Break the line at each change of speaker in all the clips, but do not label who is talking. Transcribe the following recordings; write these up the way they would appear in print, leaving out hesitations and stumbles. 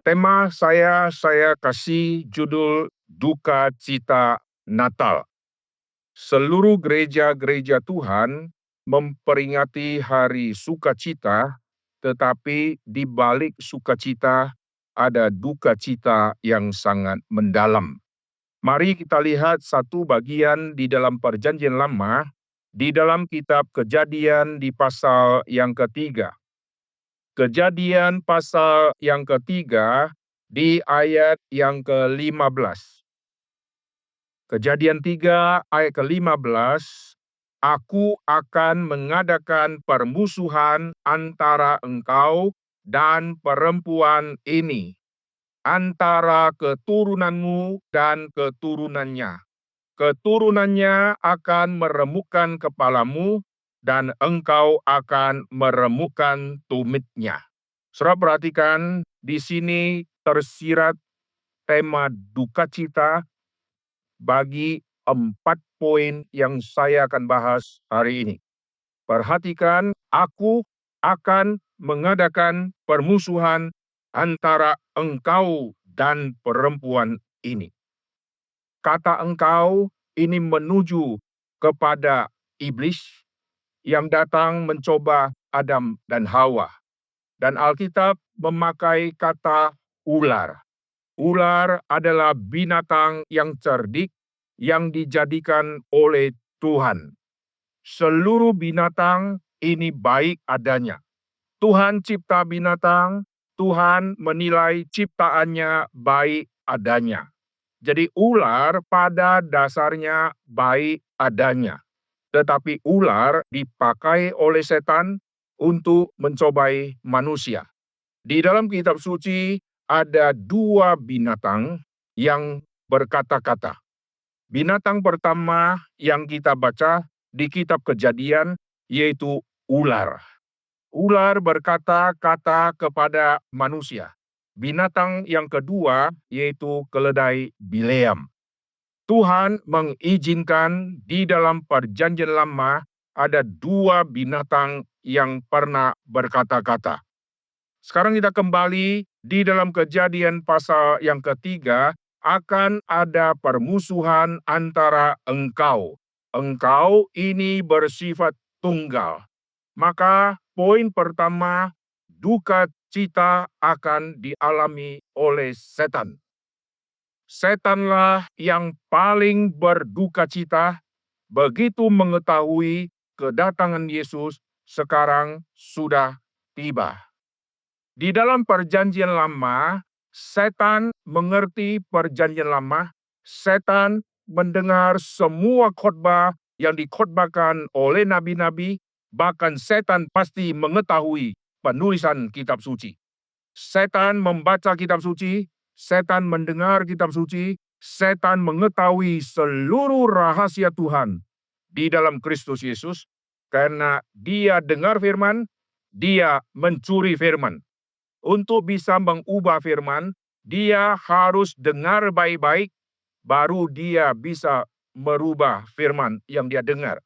Tema saya kasih judul Duka Cita Natal. Seluruh gereja-gereja Tuhan memperingati hari sukacita, tetapi di balik sukacita ada duka cita yang sangat mendalam. Mari kita lihat satu bagian di dalam Perjanjian Lama, di dalam kitab Kejadian di pasal yang ketiga. Kejadian pasal yang ketiga di ayat yang ke-15. Kejadian 3 ayat ke-15, Aku akan mengadakan permusuhan antara engkau dan perempuan ini, antara keturunanmu dan keturunannya. Keturunannya akan meremukkan kepalamu, dan engkau akan meremukkan tumitnya. Saudara perhatikan, di sini tersirat tema duka cita bagi 4 poin yang saya akan bahas hari ini. Perhatikan, aku akan mengadakan permusuhan antara engkau dan perempuan ini. Kata engkau ini menuju kepada iblis yang datang mencoba Adam dan Hawa. Dan Alkitab memakai kata ular. Ular adalah binatang yang cerdik yang dijadikan oleh Tuhan. Seluruh binatang ini baik adanya. Tuhan cipta binatang, Tuhan menilai ciptaannya baik adanya. Jadi ular pada dasarnya baik adanya. Tetapi ular dipakai oleh setan untuk mencobai manusia. Di dalam kitab suci ada 2 binatang yang berkata-kata. Binatang pertama yang kita baca di kitab Kejadian yaitu ular. Ular berkata-kata kepada manusia. Binatang yang kedua yaitu keledai Bileam. Tuhan mengizinkan di dalam Perjanjian Lama ada 2 binatang yang pernah berkata-kata. Sekarang kita kembali di dalam Kejadian pasal yang ketiga, akan ada permusuhan antara engkau. Engkau ini bersifat tunggal. Maka poin pertama, duka cita akan dialami oleh setan. Setanlah yang paling berduka cita begitu mengetahui kedatangan Yesus sekarang sudah tiba. Di dalam Perjanjian Lama, setan mengerti Perjanjian Lama, setan mendengar semua khotbah yang dikhotbahkan oleh nabi-nabi, bahkan setan pasti mengetahui penulisan kitab suci. Setan membaca kitab suci, setan mendengar kitab suci, setan mengetahui seluruh rahasia Tuhan di dalam Kristus Yesus, karena dia dengar firman, dia mencuri firman. Untuk bisa mengubah firman, dia harus dengar baik-baik, baru dia bisa merubah firman yang dia dengar.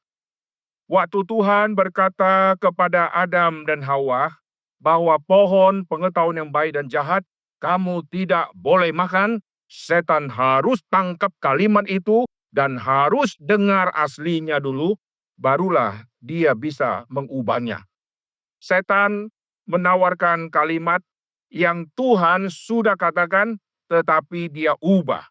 Waktu Tuhan berkata kepada Adam dan Hawa bahwa pohon pengetahuan yang baik dan jahat kamu tidak boleh makan, setan harus tangkap kalimat itu dan harus dengar aslinya dulu, barulah dia bisa mengubahnya. Setan menawarkan kalimat yang Tuhan sudah katakan, tetapi dia ubah.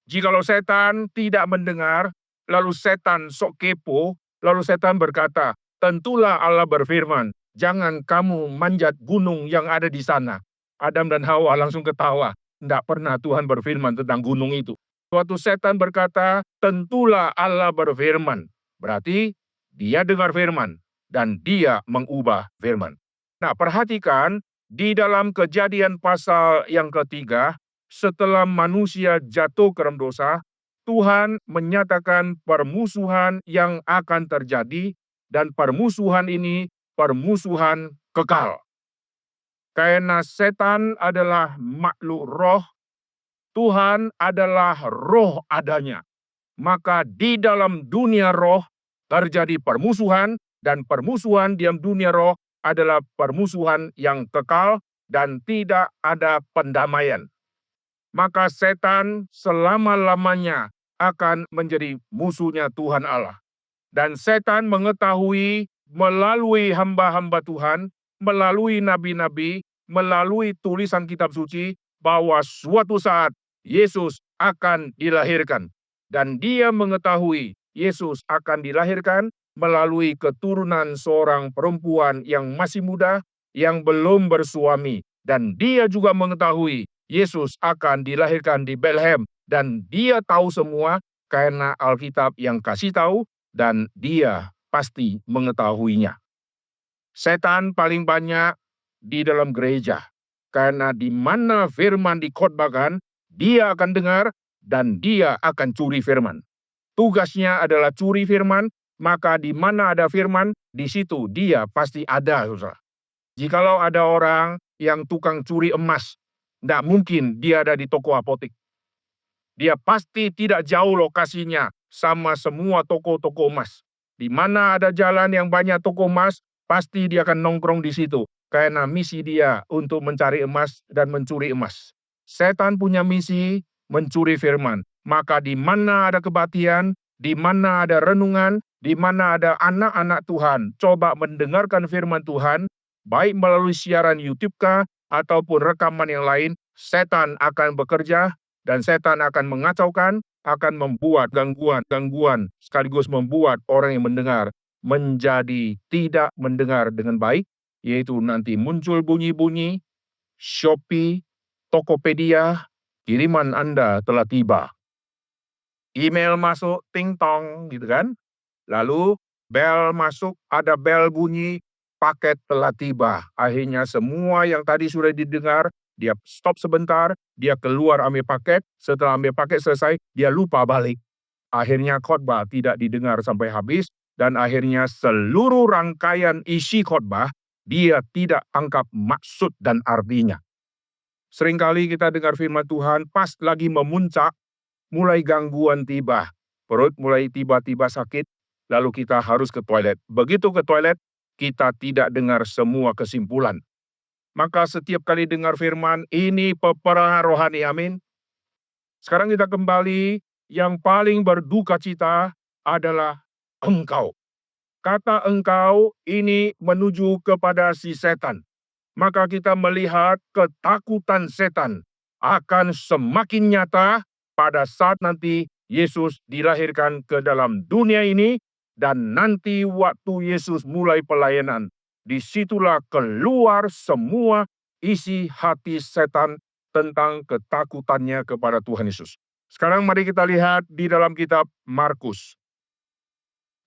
Jikalau setan tidak mendengar, lalu setan sok kepo, lalu setan berkata, tentulah Allah berfirman, jangan kamu manjat gunung yang ada di sana. Adam dan Hawa langsung ketawa, tidak pernah Tuhan berfirman tentang gunung itu. Waktu setan berkata, tentulah Allah berfirman, berarti dia dengar firman, dan dia mengubah firman. Nah, perhatikan, di dalam Kejadian pasal yang ketiga, setelah manusia jatuh ke dalam dosa, Tuhan menyatakan permusuhan yang akan terjadi, dan permusuhan ini permusuhan kekal. Karena setan adalah makhluk roh, Tuhan adalah roh adanya. Maka di dalam dunia roh terjadi permusuhan, dan permusuhan di dalam dunia roh adalah permusuhan yang kekal, dan tidak ada pendamaian. Maka setan selama-lamanya akan menjadi musuhnya Tuhan Allah. Dan setan mengetahui melalui hamba-hamba Tuhan, melalui nabi-nabi, melalui tulisan kitab suci, bahwa suatu saat Yesus akan dilahirkan. Dan dia mengetahui Yesus akan dilahirkan melalui keturunan seorang perempuan yang masih muda, yang belum bersuami. Dan dia juga mengetahui Yesus akan dilahirkan di Betlehem. Dan dia tahu semua karena Alkitab yang kasih tahu, dan dia pasti mengetahuinya. Setan paling banyak di dalam gereja, karena di mana firman dikhotbahkan, dia akan dengar dan dia akan curi firman. Tugasnya adalah curi firman, maka di mana ada firman, di situ dia pasti ada, saudara. Jikalau ada orang yang tukang curi emas, tidak mungkin dia ada di toko apotek. Dia pasti tidak jauh lokasinya sama semua toko-toko emas. Di mana ada jalan yang banyak toko emas, pasti dia akan nongkrong di situ. Karena misi dia untuk mencari emas dan mencuri emas. Setan punya misi mencuri firman. Maka di mana ada kebaktian, di mana ada renungan, di mana ada anak-anak Tuhan coba mendengarkan firman Tuhan, baik melalui siaran YouTube kah, ataupun rekaman yang lain, setan akan bekerja. Dan setan akan mengacaukan, akan membuat gangguan, sekaligus membuat orang yang mendengar menjadi tidak mendengar dengan baik, yaitu nanti muncul bunyi-bunyi, Shopee, Tokopedia, kiriman Anda telah tiba. Email masuk, ting tong, gitu kan. Lalu bel masuk, ada bel bunyi, paket telah tiba. Akhirnya semua yang tadi sudah didengar, dia stop sebentar, dia keluar ambil paket, setelah ambil paket selesai, dia lupa balik. Akhirnya khotbah tidak didengar sampai habis, dan akhirnya seluruh rangkaian isi khotbah, dia tidak angkat maksud dan artinya. Seringkali kita dengar firman Tuhan, pas lagi memuncak, mulai gangguan tiba, perut mulai tiba-tiba sakit, lalu kita harus ke toilet. Begitu ke toilet, kita tidak dengar semua kesimpulan. Maka setiap kali dengar firman, ini peperangan rohani, amin. Sekarang kita kembali, yang paling berduka cita adalah engkau. Kata engkau ini menuju kepada si setan. Maka kita melihat ketakutan setan akan semakin nyata pada saat nanti Yesus dilahirkan ke dalam dunia ini, dan nanti waktu Yesus mulai pelayanan, disitulah keluar semua isi hati setan tentang ketakutannya kepada Tuhan Yesus. Sekarang mari kita lihat di dalam kitab Markus.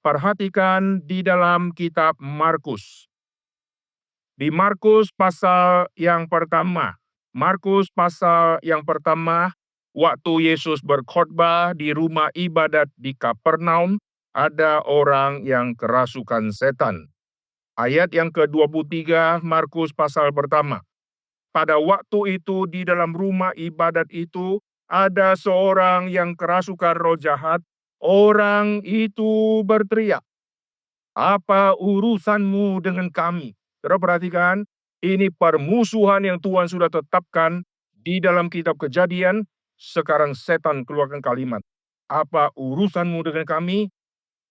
Perhatikan di dalam kitab Markus. Di Markus pasal yang pertama. Markus pasal yang pertama, waktu Yesus berkhotbah di rumah ibadat di Kapernaum, ada orang yang kerasukan setan. Ayat yang ke-23 Markus pasal pertama. Pada waktu itu di dalam rumah ibadat itu ada seorang yang kerasukan roh jahat. Orang itu berteriak, "Apa urusanmu dengan kami?" Saudara perhatikan, ini permusuhan yang Tuhan sudah tetapkan di dalam kitab Kejadian. Sekarang setan keluarkan kalimat, "Apa urusanmu dengan kami?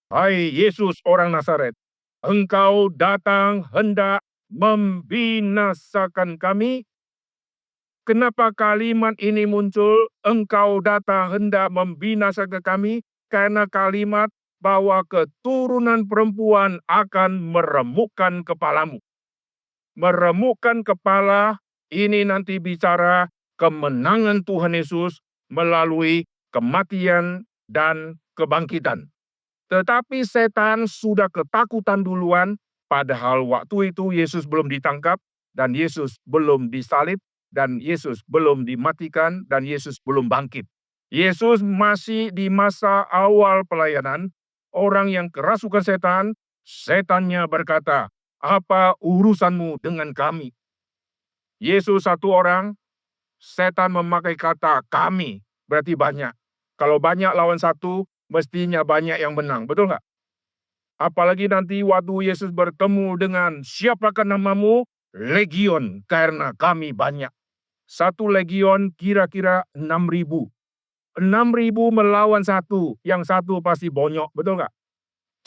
Hai Yesus orang Nazaret, engkau datang hendak membinasakan kami?" Kenapa kalimat ini muncul? Engkau datang hendak membinasakan kami, karena kalimat bahwa keturunan perempuan akan meremukkan kepalamu. Meremukkan kepala ini nanti bicara kemenangan Tuhan Yesus melalui kematian dan kebangkitan. Tetapi setan sudah ketakutan duluan, padahal waktu itu Yesus belum ditangkap, dan Yesus belum disalib, dan Yesus belum dimatikan, dan Yesus belum bangkit. Yesus masih di masa awal pelayanan. Orang yang kerasukan setan, setannya berkata, "Apa urusanmu dengan kami?" Yesus satu orang, setan memakai kata kami, berarti banyak. Kalau banyak lawan satu, mestinya banyak yang menang, betul nggak? Apalagi nanti waktu Yesus bertemu dengan siapakah namamu, legion karena kami banyak. Satu legion kira-kira 6.000. 6.000 melawan satu, yang satu pasti bonyok, betul nggak?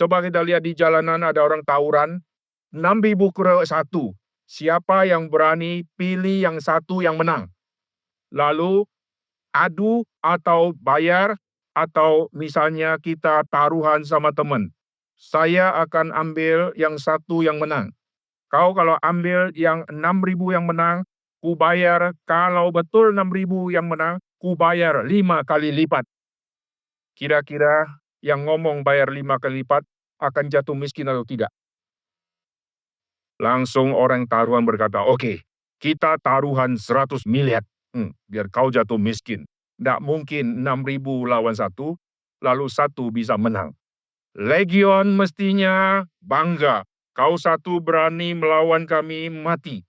Coba kita lihat di jalanan ada orang tawuran, 6.000 ke satu. Siapa yang berani pilih yang satu yang menang? Lalu adu atau bayar, atau misalnya kita taruhan sama teman. Saya akan ambil yang satu yang menang. Kau kalau ambil yang 6.000 yang menang, ku bayar, kalau betul 6.000 yang menang, ku bayar 5 kali lipat. Kira-kira yang ngomong bayar 5 kali lipat akan jatuh miskin atau tidak? Langsung orang taruhan berkata, oke, kita taruhan 100 miliar. Biar kau jatuh miskin. Tidak mungkin 6.000 lawan satu, lalu satu bisa menang. Legion mestinya bangga. Kau satu berani melawan kami, mati.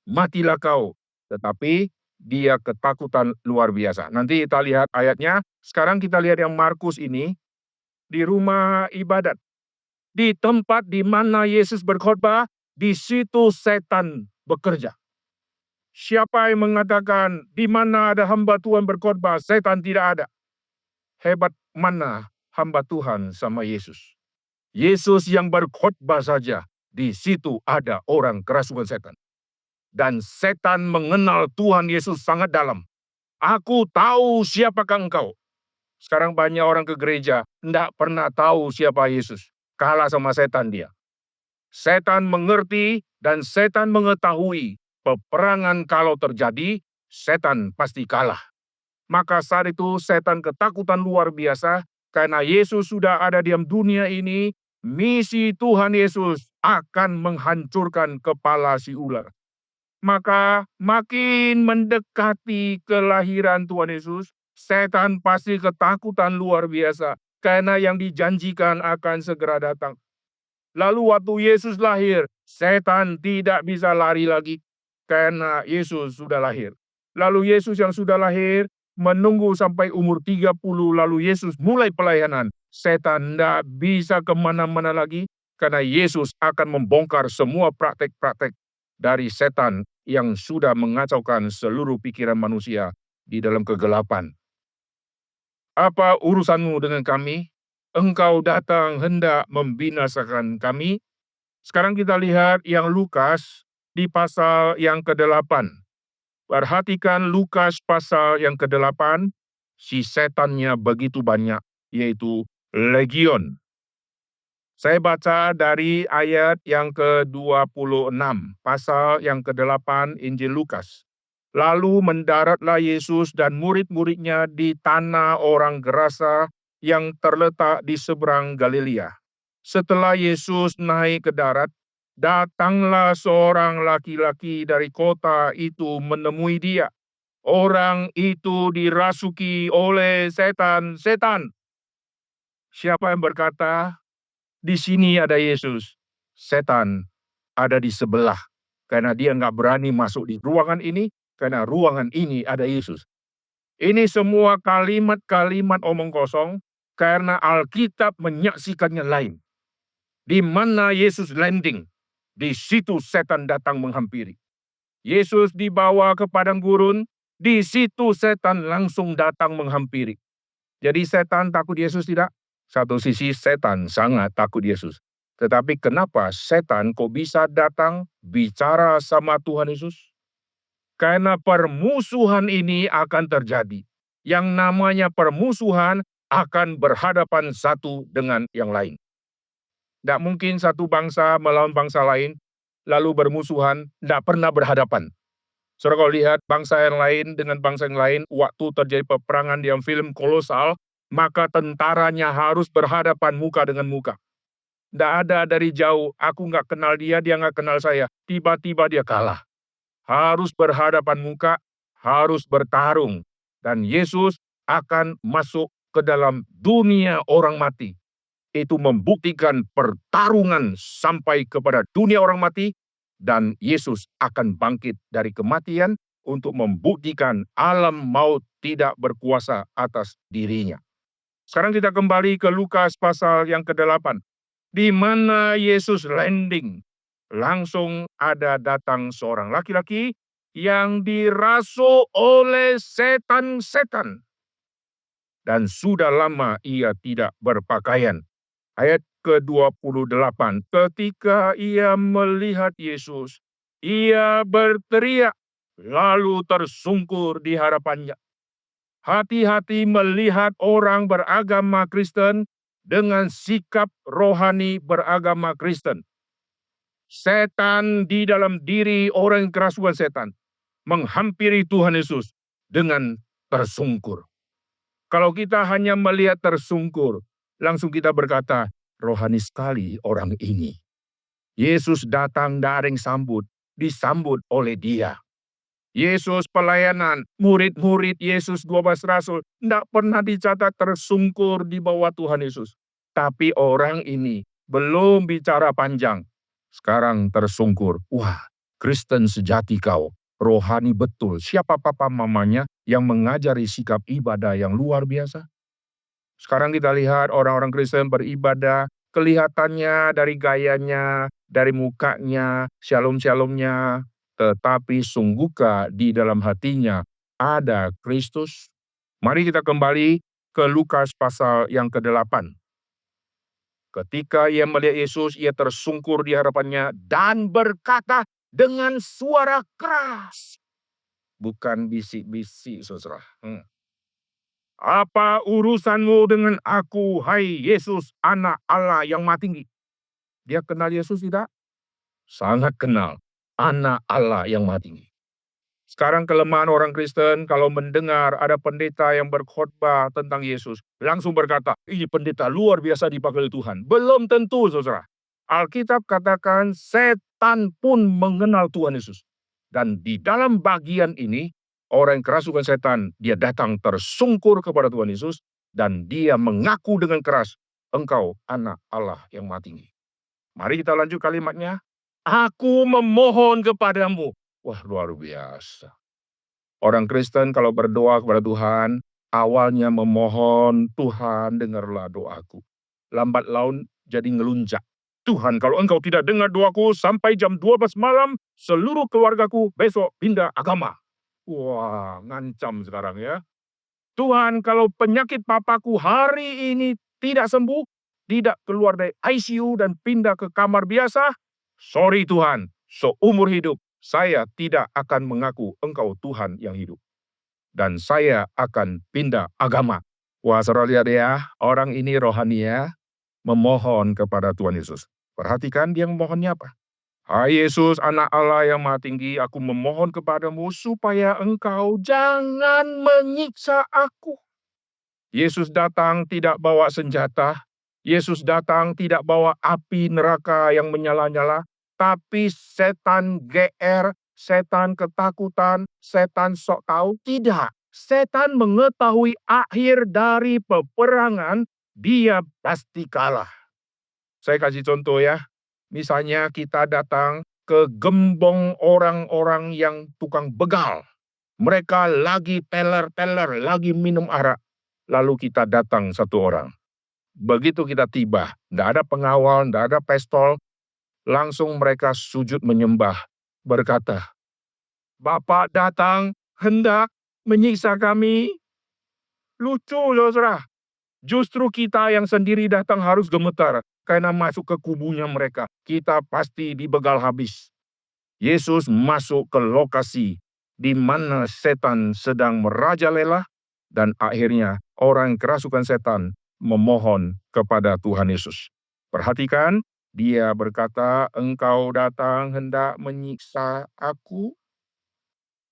Matilah kau. Tetapi dia ketakutan luar biasa. Nanti kita lihat ayatnya. Sekarang kita lihat yang Markus ini di rumah ibadat. Di tempat di mana Yesus berkhotbah, di situ setan bekerja. Siapa yang mengatakan di mana ada hamba Tuhan berkhotbah, setan tidak ada? Hebat mana hamba Tuhan sama Yesus. Yesus yang berkhotbah saja, di situ ada orang kerasukan setan. Dan setan mengenal Tuhan Yesus sangat dalam. Aku tahu siapakah engkau. Sekarang banyak orang ke gereja, tidak pernah tahu siapa Yesus. Kalah sama setan dia. Setan mengerti dan setan mengetahui peperangan kalau terjadi, setan pasti kalah. Maka saat itu setan ketakutan luar biasa karena Yesus sudah ada di dunia ini. Misi Tuhan Yesus akan menghancurkan kepala si ular. Maka makin mendekati kelahiran Tuhan Yesus, setan pasti ketakutan luar biasa karena yang dijanjikan akan segera datang. Lalu waktu Yesus lahir, setan tidak bisa lari lagi karena Yesus sudah lahir. Lalu Yesus yang sudah lahir menunggu sampai umur 30, lalu Yesus mulai pelayanan. Setan tidak bisa kemana-mana lagi karena Yesus akan membongkar semua praktek-praktek dari setan yang sudah mengacaukan seluruh pikiran manusia di dalam kegelapan. Apa urusanmu dengan kami? Engkau datang hendak membinasakan kami. Sekarang kita lihat yang Lukas di pasal yang ke-8. Perhatikan Lukas pasal yang ke-8, si setannya begitu banyak, yaitu legion. Saya baca dari ayat yang ke-26, pasal yang ke-8 Injil Lukas. Lalu mendaratlah Yesus dan murid-muridnya di tanah orang Gerasa yang terletak di seberang Galilea. Setelah Yesus naik ke darat, datanglah seorang laki-laki dari kota itu menemui dia. Orang itu dirasuki oleh setan. Siapa yang berkata, di sini ada Yesus? Setan ada di sebelah. Karena dia nggak berani masuk di ruangan ini, karena ruangan ini ada Yesus. Ini semua kalimat-kalimat omong kosong, karena Alkitab menyaksikannya lain. Di mana Yesus landing, di situ setan datang menghampiri. Yesus dibawa ke padang gurun, di situ setan langsung datang menghampiri. Jadi setan takut Yesus tidak? Satu sisi setan sangat takut Yesus. Tetapi kenapa setan kok bisa datang bicara sama Tuhan Yesus? Karena permusuhan ini akan terjadi. Yang namanya permusuhan akan berhadapan satu dengan yang lain. Tidak mungkin satu bangsa melawan bangsa lain, lalu bermusuhan, tidak pernah berhadapan. Saudara kalau lihat bangsa yang lain dengan bangsa yang lain, waktu terjadi peperangan di film Kolosal, maka tentaranya harus berhadapan muka dengan muka. Tidak ada dari jauh, aku nggak kenal dia, dia nggak kenal saya. Tiba-tiba dia kalah. Harus berhadapan muka, harus bertarung. Dan Yesus akan masuk ke dalam dunia orang mati. Itu membuktikan pertarungan sampai kepada dunia orang mati. Dan Yesus akan bangkit dari kematian untuk membuktikan alam maut tidak berkuasa atas dirinya. Sekarang kita kembali ke Lukas pasal yang ke-8. Di mana Yesus landing. langsung ada datang seorang laki-laki yang dirasuk oleh setan-setan. Dan sudah lama ia tidak berpakaian. Ayat ke-28, ketika ia melihat Yesus, ia berteriak, lalu tersungkur di hadapannya. Hati-hati melihat orang beragama Kristen dengan sikap rohani beragama Kristen. Setan di dalam diri orang yang kerasukan setan menghampiri Tuhan Yesus dengan tersungkur. Kalau kita hanya melihat tersungkur, langsung kita berkata, rohani sekali orang ini. Yesus datang daring sambut, disambut oleh dia. Yesus pelayanan, murid-murid Yesus 12 rasul, tidak pernah dicatat tersungkur di bawah Tuhan Yesus. Tapi orang ini belum bicara panjang, sekarang tersungkur. Wah, Kristen sejati kau, rohani betul. Siapa papa mamanya yang mengajari sikap ibadah yang luar biasa? Sekarang kita lihat orang-orang Kristen beribadah, kelihatannya dari gayanya, dari mukanya, shalom-shalomnya, tetapi sungguhkah di dalam hatinya ada Kristus? Mari kita kembali ke Lukas pasal yang ke-8. Ketika ia melihat Yesus, ia tersungkur di hadapannya dan berkata dengan suara keras. Bukan bisik-bisik, saudara. Apa urusanmu dengan aku, hai Yesus, anak Allah yang Maha Tinggi? Dia kenal Yesus tidak? Sangat kenal. Anak Allah yang Maha Tinggi. Sekarang kelemahan orang Kristen kalau mendengar ada pendeta yang berkhotbah tentang Yesus, langsung berkata, ini pendeta luar biasa dipakai oleh Tuhan. Belum tentu, saudara. Alkitab katakan setan pun mengenal Tuhan Yesus. Dan di dalam bagian ini, orang yang kerasukan setan, dia datang tersungkur kepada Tuhan Yesus, dan dia mengaku dengan keras, engkau anak Allah yang Maha Tinggi. Mari kita lanjut kalimatnya. Aku memohon kepadamu. Wah, luar biasa. Orang Kristen kalau berdoa kepada Tuhan, awalnya memohon, Tuhan dengarlah doaku. Lambat laun jadi ngelunjak. Tuhan, kalau engkau tidak dengar doaku sampai jam 12 malam, seluruh keluargaku besok pindah agama. Wah, ngancam sekarang ya. Tuhan, kalau penyakit papaku hari ini tidak sembuh, tidak keluar dari ICU dan pindah ke kamar biasa, sorry Tuhan, seumur hidup saya tidak akan mengaku engkau Tuhan yang hidup. Dan saya akan pindah agama. Wah, saudara lihat ya, orang ini rohani ya, memohon kepada Tuhan Yesus. Perhatikan dia memohonnya apa? Hai Yesus, anak Allah yang Maha Tinggi, aku memohon kepadamu supaya engkau jangan menyiksa aku. Yesus datang tidak bawa senjata. Yesus datang tidak bawa api neraka yang menyala-nyala. Tapi setan GR, setan ketakutan, setan sok tahu. Tidak. Setan mengetahui akhir dari peperangan, dia pasti kalah. Saya kasih contoh ya. Misalnya kita datang ke gembong orang-orang yang tukang begal. Mereka lagi teler-teler, lagi minum arak. Lalu kita datang satu orang. Begitu kita tiba, tidak ada pengawal, tidak ada pistol, langsung mereka sujud menyembah, berkata, Bapak datang hendak menyiksa kami. Lucu, saudara. Justru kita yang sendiri datang harus gemetar, karena masuk ke kubunya mereka. Kita pasti dibegal habis. Yesus masuk ke lokasi di mana setan sedang merajalela, dan akhirnya orang yang kerasukan setan memohon kepada Tuhan Yesus. Perhatikan, dia berkata, engkau datang hendak menyiksa aku.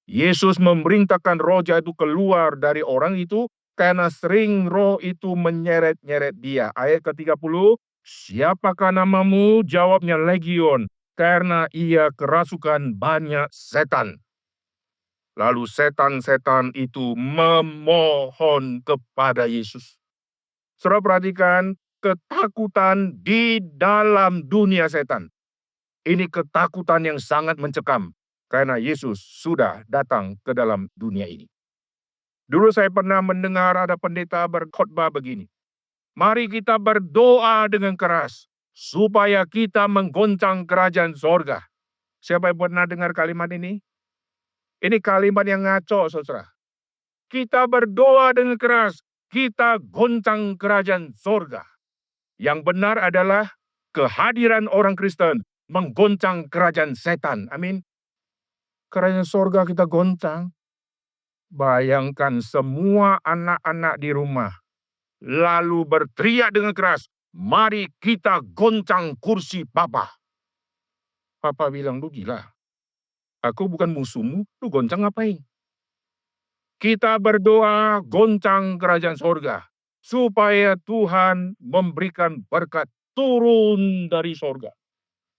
Yesus memerintahkan roh jahat itu keluar dari orang itu, karena sering roh itu menyeret-nyeret dia. Ayat ke-30, siapakah namamu? Jawabnya Legion, karena ia kerasukan banyak setan. Lalu setan-setan itu memohon kepada Yesus. Saudara perhatikan, ketakutan di dalam dunia setan. Ini ketakutan yang sangat mencekam, karena Yesus sudah datang ke dalam dunia ini. Dulu saya pernah mendengar ada pendeta berkhotbah begini. Mari kita berdoa dengan keras, supaya kita menggoncang kerajaan sorga. Siapa yang pernah dengar kalimat ini? Ini kalimat yang ngaco, saudara. Kita berdoa dengan keras, kita goncang kerajaan sorga. Yang benar adalah kehadiran orang Kristen menggoncang kerajaan setan. Amin. Kerajaan sorga kita goncang. Bayangkan semua anak-anak di rumah lalu berteriak dengan keras, mari kita goncang kursi Papa. Papa bilang, lu gila. Aku bukan musuhmu, lu goncang ngapain? Kita berdoa goncang kerajaan sorga, supaya Tuhan memberikan berkat turun dari sorga.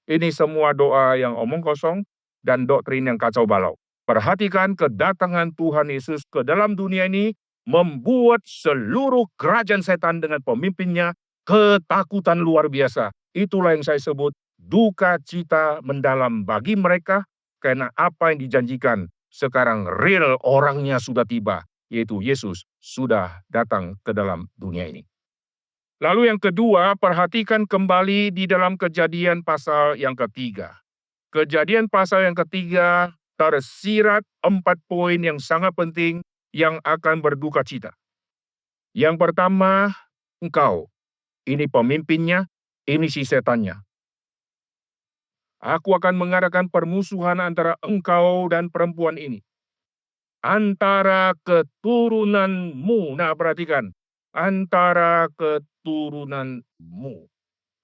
Ini semua doa yang omong kosong dan doktrin yang kacau balau. Perhatikan kedatangan Tuhan Yesus ke dalam dunia ini membuat seluruh kerajaan setan dengan pemimpinnya ketakutan luar biasa. Itulah yang saya sebut duka cita mendalam bagi mereka karena apa yang dijanjikan sekarang real orangnya sudah tiba, yaitu Yesus sudah datang ke dalam dunia ini. Lalu yang kedua, perhatikan kembali di dalam Kejadian pasal yang ketiga. Kejadian pasal yang ketiga tersirat 4 poin yang sangat penting yang akan berduka cita. Yang pertama, engkau. Ini pemimpinnya, ini si setannya. Aku akan mengadakan permusuhan antara engkau dan perempuan ini. Antara keturunanmu. Nah, perhatikan. Antara keturunanmu.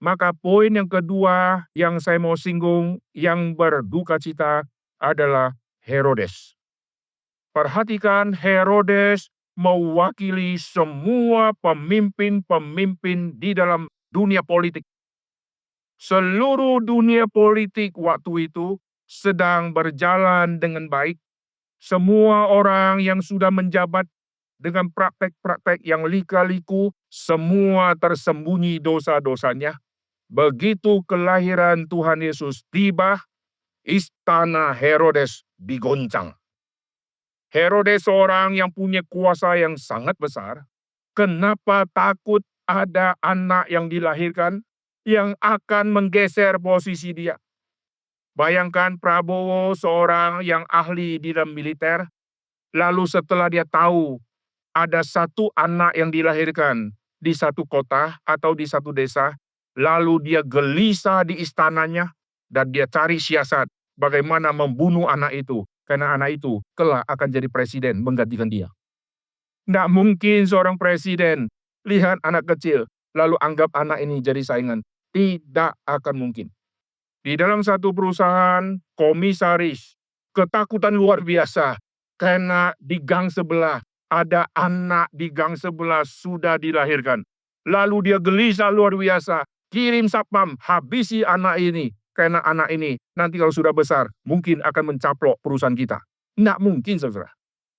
Maka poin yang kedua yang saya mau singgung yang berduka cita adalah Herodes. Perhatikan, Herodes mewakili semua pemimpin-pemimpin di dalam dunia politik. Seluruh dunia politik waktu itu sedang berjalan dengan baik. Semua orang yang sudah menjabat dengan praktek-praktek yang lika-liku, semua tersembunyi dosa-dosanya. Begitu kelahiran Tuhan Yesus tiba, istana Herodes digoncang. Herodes seorang yang punya kuasa yang sangat besar. Kenapa takut ada anak yang dilahirkan yang akan menggeser posisi dia? Bayangkan Prabowo seorang yang ahli di dalam militer, lalu setelah dia tahu ada satu anak yang dilahirkan di satu kota atau di satu desa, lalu dia gelisah di istananya dan dia cari siasat bagaimana membunuh anak itu, karena anak itu kelak akan jadi presiden menggantikan dia. Tidak mungkin seorang presiden lihat anak kecil lalu anggap anak ini jadi saingan. Tidak akan mungkin. Di dalam satu perusahaan, komisaris ketakutan luar biasa karena di gang sebelah ada anak di gang sebelah sudah dilahirkan. Lalu dia gelisah luar biasa, kirim satpam, habisi anak ini. Karena anak ini nanti kalau sudah besar, mungkin akan mencaplok perusahaan kita. Tidak mungkin, saudara.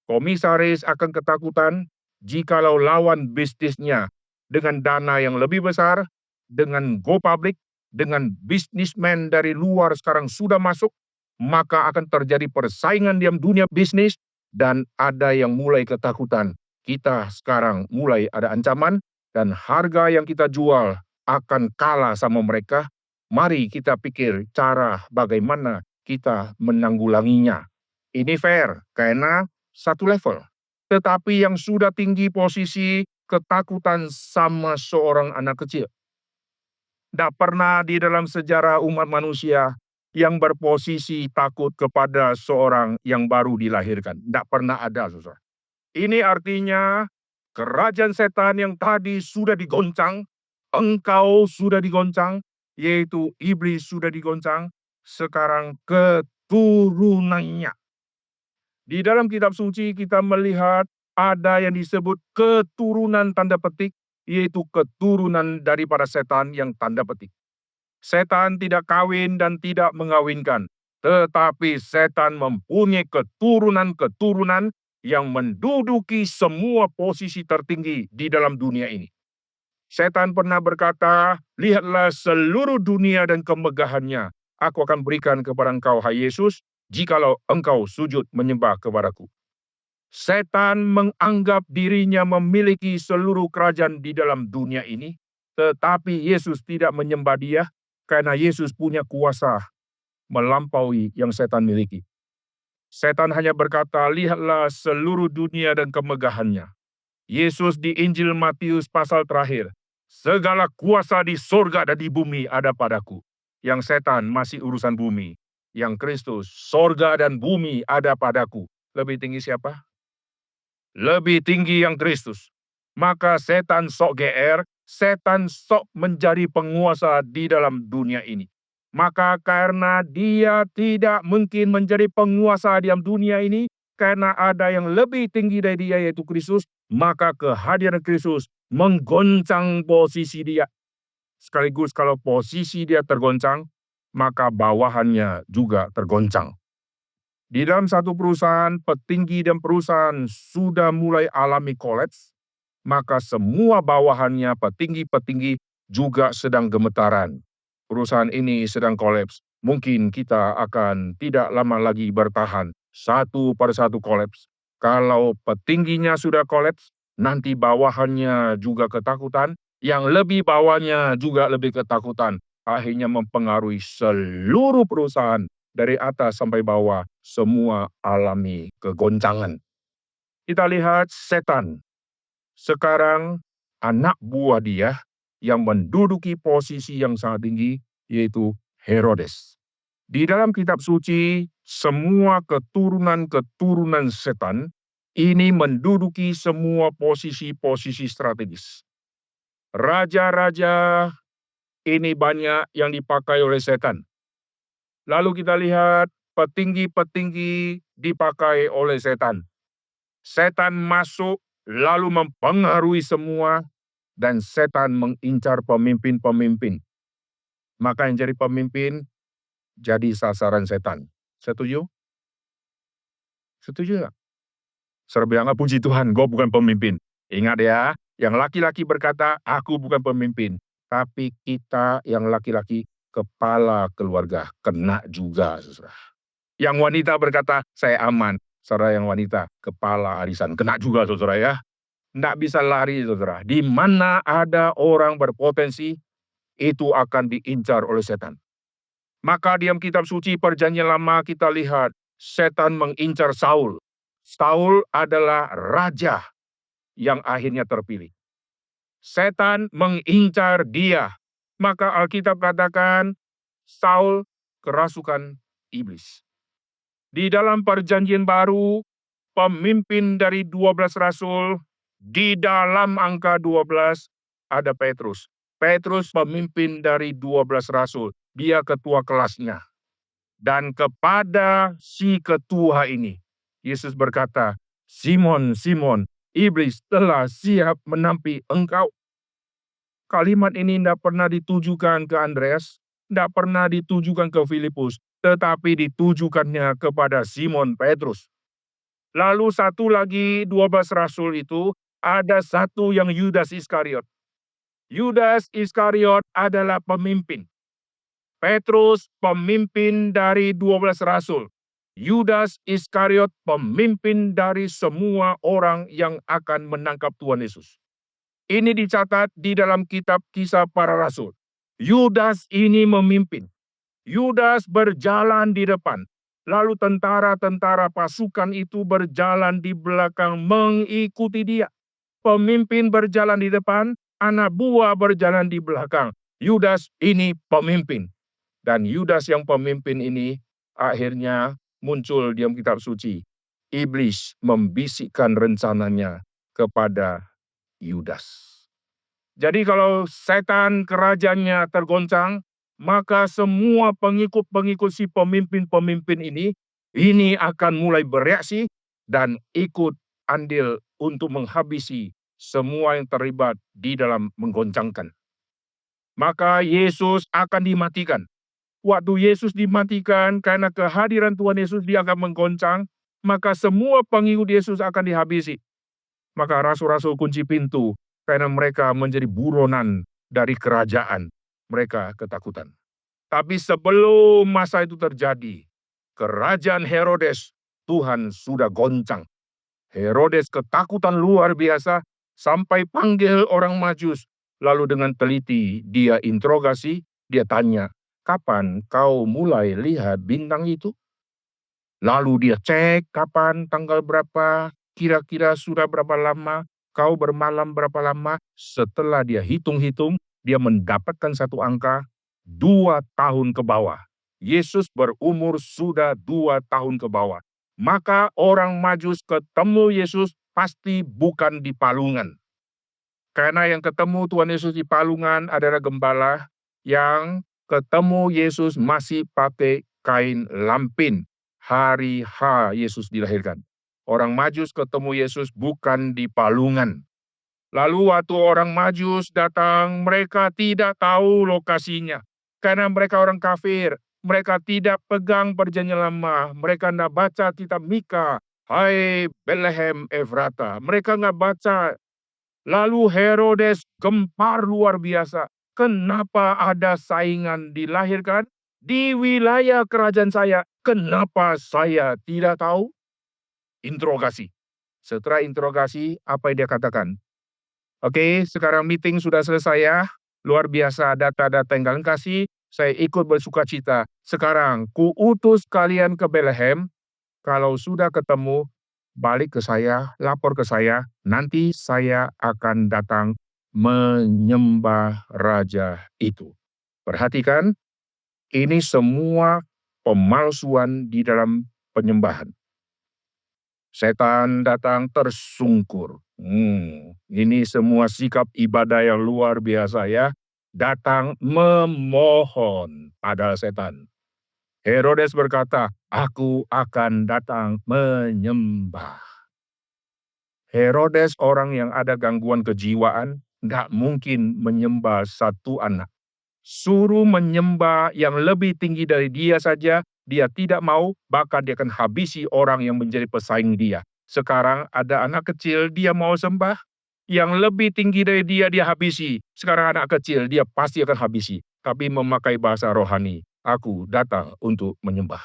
Komisaris akan ketakutan jikalau lawan bisnisnya dengan dana yang lebih besar, dengan go public, dengan bisnismen dari luar sekarang sudah masuk, maka akan terjadi persaingan di dunia bisnis dan ada yang mulai ketakutan. Kita sekarang mulai ada ancaman dan harga yang kita jual akan kalah sama mereka. Mari kita pikir cara bagaimana kita menanggulanginya. Ini fair karena satu level. Tetapi yang sudah tinggi posisi ketakutan sama seorang anak kecil. Tidak pernah di dalam sejarah umat manusia yang berposisi takut kepada seorang yang baru dilahirkan. Tidak pernah ada, saudara. Ini artinya kerajaan setan yang tadi sudah digoncang, engkau sudah digoncang, yaitu iblis sudah digoncang, sekarang keturunannya. Di dalam kitab suci kita melihat ada yang disebut keturunan tanda petik, yaitu keturunan daripada setan yang tanda petik. Setan tidak kawin dan tidak mengawinkan, tetapi setan mempunyai keturunan-keturunan yang menduduki semua posisi tertinggi di dalam dunia ini. Setan pernah berkata, lihatlah seluruh dunia dan kemegahannya, aku akan berikan kepada engkau, hai Yesus, jikalau engkau sujud menyembah kepadaku. Setan menganggap dirinya memiliki seluruh kerajaan di dalam dunia ini, Tetapi Yesus tidak menyembah dia karena Yesus punya kuasa melampaui yang setan miliki. Setan hanya berkata, lihatlah seluruh dunia dan kemegahannya. Yesus di Injil Matius pasal terakhir, segala kuasa di sorga dan di bumi ada padaku. Yang setan masih urusan bumi. Yang Kristus, sorga dan bumi ada padaku. Lebih tinggi siapa? Lebih tinggi yang Kristus. Maka setan sok GR, setan sok menjadi penguasa di dalam dunia ini. Maka karena dia tidak mungkin menjadi penguasa di dalam dunia ini, karena ada yang lebih tinggi dari dia yaitu Kristus, maka kehadiran Kristus menggoncang posisi dia. Sekaligus kalau posisi dia tergoncang, maka bawahannya juga tergoncang. Di dalam satu perusahaan, petinggi dan perusahaan sudah mulai alami kolaps, maka semua bawahannya, petinggi-petinggi juga sedang gemetaran. Perusahaan ini sedang kolaps. Mungkin kita akan tidak lama lagi bertahan satu per satu kolaps. Kalau petingginya sudah kolaps, nanti bawahannya juga ketakutan, yang lebih bawahnya juga lebih ketakutan. Akhirnya mempengaruhi seluruh perusahaan dari atas sampai bawah, semua alami kegoncangan. Kita lihat setan. Sekarang anak buah dia yang menduduki posisi yang sangat tinggi, yaitu Herodes. Di dalam kitab suci, semua keturunan-keturunan setan ini menduduki semua posisi-posisi strategis. Raja-raja ini banyak yang dipakai oleh setan. Lalu kita lihat petinggi-petinggi dipakai oleh setan. Setan masuk lalu mempengaruhi semua dan setan mengincar pemimpin-pemimpin. Maka yang jadi pemimpin jadi sasaran setan. Setuju? Setuju nggak? Serbianga puji Tuhan, gue bukan pemimpin. Ingat ya, yang laki-laki berkata, aku bukan pemimpin. Tapi kita yang laki-laki kepala keluarga, kena juga, saudara. Yang wanita berkata, saya aman. Saudara yang wanita, kepala arisan, kena juga, saudara ya. Nggak bisa lari, saudara. Di mana ada orang berpotensi, itu akan diincar oleh setan. Maka di dalam kitab suci Perjanjian Lama kita lihat, setan mengincar Saul. Saul adalah raja yang akhirnya terpilih. Setan mengincar dia. Maka Alkitab katakan, Saul kerasukan iblis. Di dalam Perjanjian Baru, pemimpin dari 12 rasul, di dalam angka 12 ada Petrus. Petrus pemimpin dari 12 rasul, dia ketua kelasnya. Dan kepada si ketua ini, Yesus berkata, Simon, Simon, iblis telah siap menampi engkau. Kalimat ini tidak pernah ditujukan ke Andreas, tidak pernah ditujukan ke Filipus, tetapi ditujukannya kepada Simon Petrus. Lalu satu lagi 12 rasul itu, ada satu yang Yudas Iskariot. Yudas Iskariot adalah pemimpin. Petrus pemimpin dari 12 rasul. Yudas Iskariot pemimpin dari semua orang yang akan menangkap Tuhan Yesus. Ini dicatat di dalam kitab Kisah Para Rasul. Yudas ini memimpin. Yudas berjalan di depan. Lalu tentara-tentara pasukan itu berjalan di belakang mengikuti dia. Pemimpin berjalan di depan, anak buah berjalan di belakang. Yudas ini pemimpin. Dan Yudas yang pemimpin ini akhirnya muncul di dalam kitab suci. Iblis membisikkan rencananya kepada Yudas. Jadi kalau setan kerajaannya tergoncang, maka semua pengikut-pengikut si pemimpin-pemimpin ini akan mulai bereaksi dan ikut andil untuk menghabisi semua yang terlibat di dalam menggoncangkan. Maka Yesus akan dimatikan. Waktu Yesus dimatikan karena kehadiran Tuhan Yesus dia akan menggoncang, maka semua pengikut Yesus akan dihabisi. Maka rasul-rasul kunci pintu karena mereka menjadi buronan dari kerajaan. Mereka ketakutan. Tapi sebelum masa itu terjadi, kerajaan Herodes, Tuhan sudah goncang. Herodes ketakutan luar biasa sampai panggil orang Majus. Lalu dengan teliti dia interogasi, dia tanya, "Kapan kau mulai lihat bintang itu?" Lalu dia cek kapan, tanggal berapa, kira-kira sudah berapa lama, kau bermalam berapa lama. Setelah dia hitung-hitung, dia mendapatkan satu angka 2 tahun ke bawah. Yesus berumur sudah 2 tahun ke bawah. Maka orang Majus ketemu Yesus pasti bukan di palungan. Karena yang ketemu Tuhan Yesus di palungan adalah gembala yang ketemu Yesus masih pakai kain lampin hari H Yesus dilahirkan. Orang Majus ketemu Yesus bukan di palungan. Lalu waktu orang Majus datang, mereka tidak tahu lokasinya. Karena mereka orang kafir, mereka tidak pegang perjanjian lama, mereka tidak baca kitab Mika, hai Bethlehem Efrata, mereka nggak baca. Lalu Herodes gempar luar biasa. Kenapa ada saingan dilahirkan di wilayah kerajaan saya? Kenapa saya tidak tahu? Interogasi. Setelah interogasi, apa yang dia katakan? Oke, sekarang meeting sudah selesai ya. Luar biasa data-data yang kalian kasih. Saya ikut bersukacita. Sekarang, ku utus kalian ke Bethlehem. Kalau sudah ketemu, balik ke saya, lapor ke saya, nanti saya akan datang menyembah raja itu. Perhatikan, ini semua pemalsuan di dalam penyembahan. Setan datang tersungkur. Ini semua sikap ibadah yang luar biasa ya. Datang memohon pada setan. Herodes berkata, "Aku akan datang menyembah." Herodes orang yang ada gangguan kejiwaan, nggak mungkin menyembah satu anak. Suruh menyembah yang lebih tinggi dari dia saja, dia tidak mau, bahkan dia akan habisi orang yang menjadi pesaing dia. Sekarang ada anak kecil, dia mau sembah, yang lebih tinggi dari dia habisi. Sekarang anak kecil, dia pasti akan habisi. Tapi memakai bahasa rohani, aku datang untuk menyembah.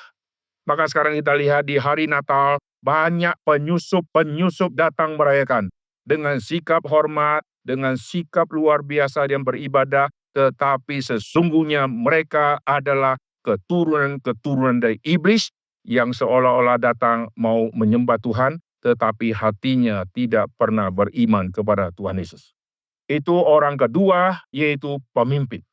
Maka sekarang kita lihat di hari Natal, banyak penyusup-penyusup datang merayakan. Dengan sikap hormat, dengan sikap luar biasa yang beribadah, tetapi sesungguhnya mereka adalah keturunan-keturunan dari iblis yang seolah-olah datang mau menyembah Tuhan, tetapi hatinya tidak pernah beriman kepada Tuhan Yesus. Itu orang kedua, yaitu pemimpin.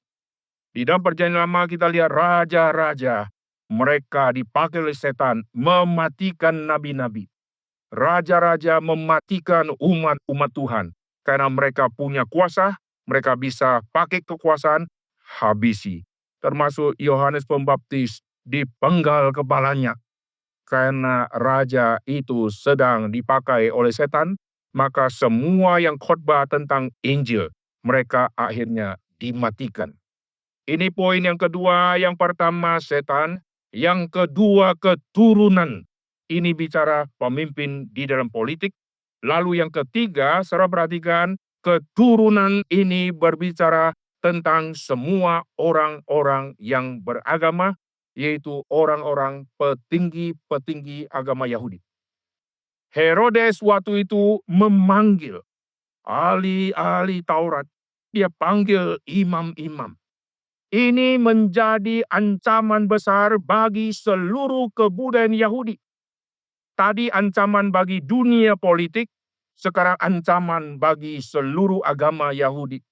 Di dalam perjanjian lama kita lihat raja-raja, mereka dipakai oleh setan mematikan nabi-nabi. Raja-raja mematikan umat-umat Tuhan. Karena mereka punya kuasa, mereka bisa pakai kekuasaan, habisi. Termasuk Yohanes Pembaptis dipenggal kepalanya. Karena raja itu sedang dipakai oleh setan, maka semua yang khotbah tentang Injil, mereka akhirnya dimatikan. Ini poin yang kedua, yang pertama setan, yang kedua keturunan. Ini bicara pemimpin di dalam politik. Lalu yang ketiga, saudara perhatikan, keturunan ini berbicara tentang semua orang-orang yang beragama, yaitu orang-orang petinggi-petinggi agama Yahudi. Herodes waktu itu memanggil ahli-ahli Taurat, dia panggil imam-imam. Ini menjadi ancaman besar bagi seluruh kebudayaan Yahudi. Tadi ancaman bagi dunia politik, sekarang ancaman bagi seluruh agama Yahudi.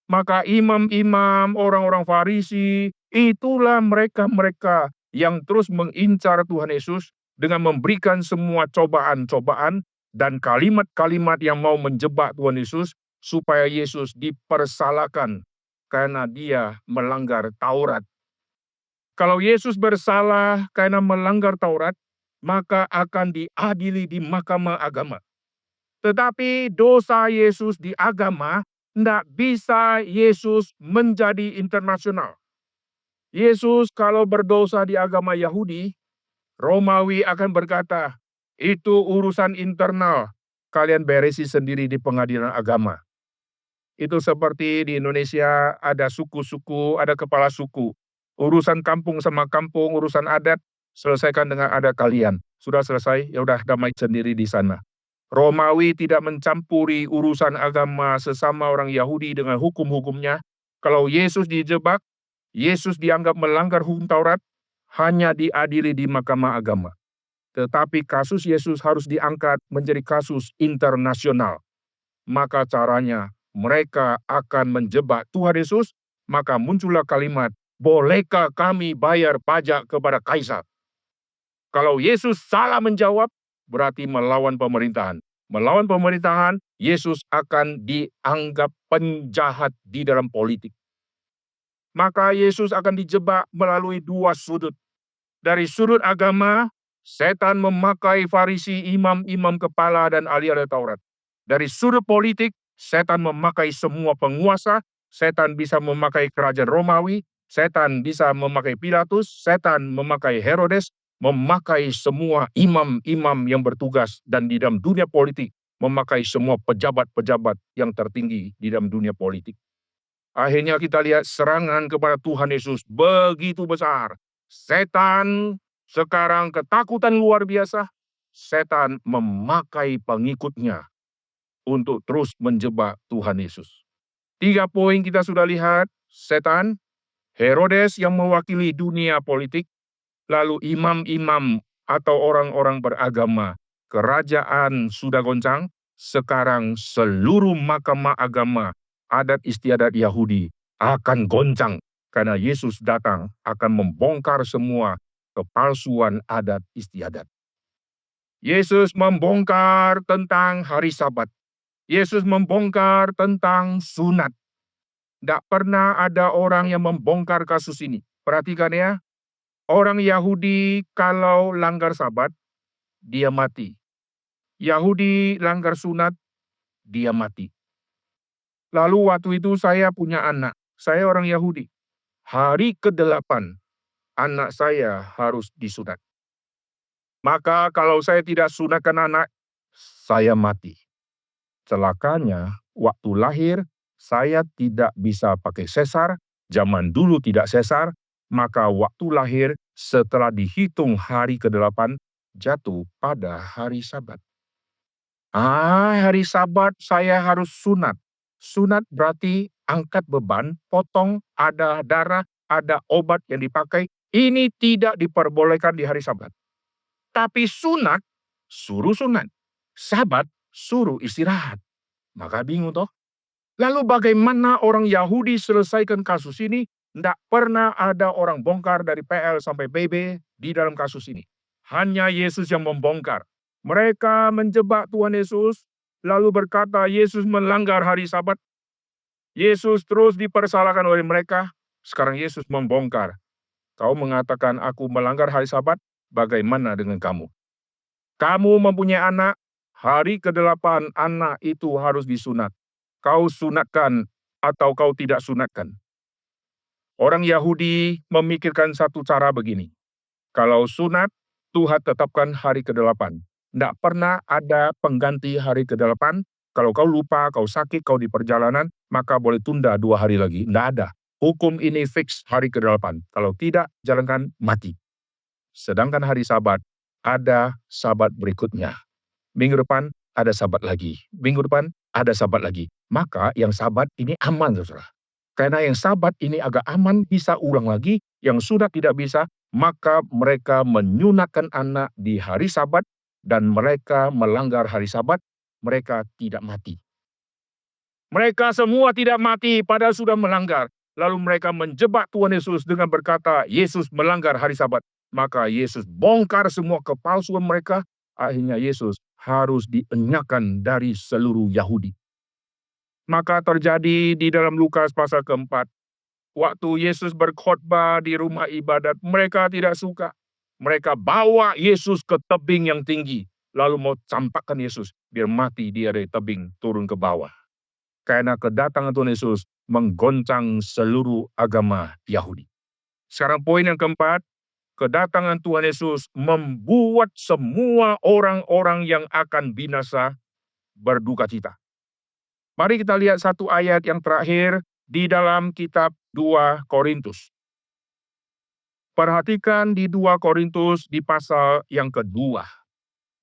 Maka imam-imam, orang-orang Farisi, itulah mereka-mereka yang terus mengincar Tuhan Yesus dengan memberikan semua cobaan-cobaan dan kalimat-kalimat yang mau menjebak Tuhan Yesus supaya Yesus dipersalahkan karena dia melanggar Taurat. Kalau Yesus bersalah karena melanggar Taurat, maka akan diadili di mahkamah agama. Tetapi dosa Yesus di agama tidak bisa Yesus menjadi internasional. Yesus kalau berdosa di agama Yahudi, Romawi akan berkata, itu urusan internal, kalian beresi sendiri di pengadilan agama. Itu seperti di Indonesia ada suku-suku, ada kepala suku. Urusan kampung sama kampung, urusan adat, selesaikan dengan adat kalian. Sudah selesai, ya udah damai sendiri di sana. Romawi tidak mencampuri urusan agama sesama orang Yahudi dengan hukum-hukumnya. Kalau Yesus dijebak, Yesus dianggap melanggar hukum Taurat, hanya diadili di mahkamah agama. Tetapi kasus Yesus harus diangkat menjadi kasus internasional. Maka caranya mereka akan menjebak Tuhan Yesus, maka muncullah kalimat, bolehkah kami bayar pajak kepada Kaisar? Kalau Yesus salah menjawab, berarti melawan pemerintahan. Melawan pemerintahan, Yesus akan dianggap penjahat di dalam politik. Maka Yesus akan dijebak melalui dua sudut. Dari sudut agama, setan memakai Farisi, imam-imam kepala, dan ahli-ahli Taurat. Dari sudut politik, setan memakai semua penguasa, setan bisa memakai kerajaan Romawi, setan bisa memakai Pilatus, setan memakai Herodes, memakai semua imam-imam yang bertugas, dan di dalam dunia politik, memakai semua pejabat-pejabat yang tertinggi di dalam dunia politik. Akhirnya kita lihat serangan kepada Tuhan Yesus begitu besar. Setan sekarang ketakutan luar biasa. Setan memakai pengikutnya untuk terus menjebak Tuhan Yesus. 3 poin kita sudah lihat, setan, Herodes yang mewakili dunia politik, lalu imam-imam atau orang-orang beragama. Kerajaan sudah goncang, sekarang seluruh mahkamah agama, adat istiadat Yahudi akan goncang karena Yesus datang akan membongkar semua kepalsuan adat istiadat. Yesus membongkar tentang hari Sabat. Yesus membongkar tentang sunat. Tidak pernah ada orang yang membongkar kasus ini. Perhatikan ya, orang Yahudi kalau langgar Sabat, dia mati. Yahudi langgar sunat, dia mati. Lalu waktu itu saya punya anak, saya orang Yahudi. Hari ke-8, anak saya harus disunat. Maka kalau saya tidak sunatkan anak, saya mati. Celakanya, waktu lahir, saya tidak bisa pakai sesar, zaman dulu tidak sesar, maka waktu lahir setelah dihitung hari ke-8, jatuh pada hari Sabat. Hari Sabat saya harus sunat. Sunat berarti angkat beban, potong, ada darah, ada obat yang dipakai. Ini tidak diperbolehkan di hari Sabat. Tapi sunat, suruh sunat. Sabat, suruh istirahat. Maka bingung toh. Lalu bagaimana orang Yahudi selesaikan kasus ini? Tidak pernah ada orang bongkar dari PL sampai BB di dalam kasus ini. Hanya Yesus yang membongkar. Mereka menjebak Tuhan Yesus, lalu berkata Yesus melanggar hari Sabat. Yesus terus dipersalahkan oleh mereka. Sekarang Yesus membongkar. Kau mengatakan aku melanggar hari Sabat, bagaimana dengan kamu? Kamu mempunyai anak, hari ke-8 anak itu harus disunat. Kau sunatkan atau kau tidak sunatkan. Orang Yahudi memikirkan satu cara begini. Kalau sunat, Tuhan tetapkan hari ke-8. Tidak pernah ada pengganti hari ke-8. Kalau kau lupa, kau sakit, kau di perjalanan, maka boleh tunda 2 hari lagi. Tidak ada. Hukum ini fix hari ke-8. Kalau tidak, jalankan mati. Sedangkan hari Sabat, ada Sabat berikutnya. Minggu depan, ada Sabat lagi. Minggu depan, ada Sabat lagi. Maka yang Sabat ini aman, saudara. Karena yang Sabat ini agak aman, bisa ulang lagi. Yang sudah tidak bisa, maka mereka menyunatkan anak di hari Sabat, dan mereka melanggar hari Sabat, mereka tidak mati. Mereka semua tidak mati, padahal sudah melanggar. Lalu mereka menjebak Tuhan Yesus dengan berkata, Yesus melanggar hari Sabat. Maka Yesus bongkar semua kepalsuan mereka. Akhirnya Yesus harus dienyakkan dari seluruh Yahudi. Maka terjadi di dalam Lukas pasal ke-4. Waktu Yesus berkhotbah di rumah ibadat, mereka tidak suka. Mereka bawa Yesus ke tebing yang tinggi, lalu mau campakkan Yesus, biar mati dia dari tebing turun ke bawah. Karena kedatangan Tuhan Yesus menggoncang seluruh agama Yahudi. Sekarang poin yang keempat, kedatangan Tuhan Yesus membuat semua orang-orang yang akan binasa berduka cita. Mari kita lihat satu ayat yang terakhir di dalam kitab 2 Korintus. Perhatikan di 2 Korintus di pasal yang kedua.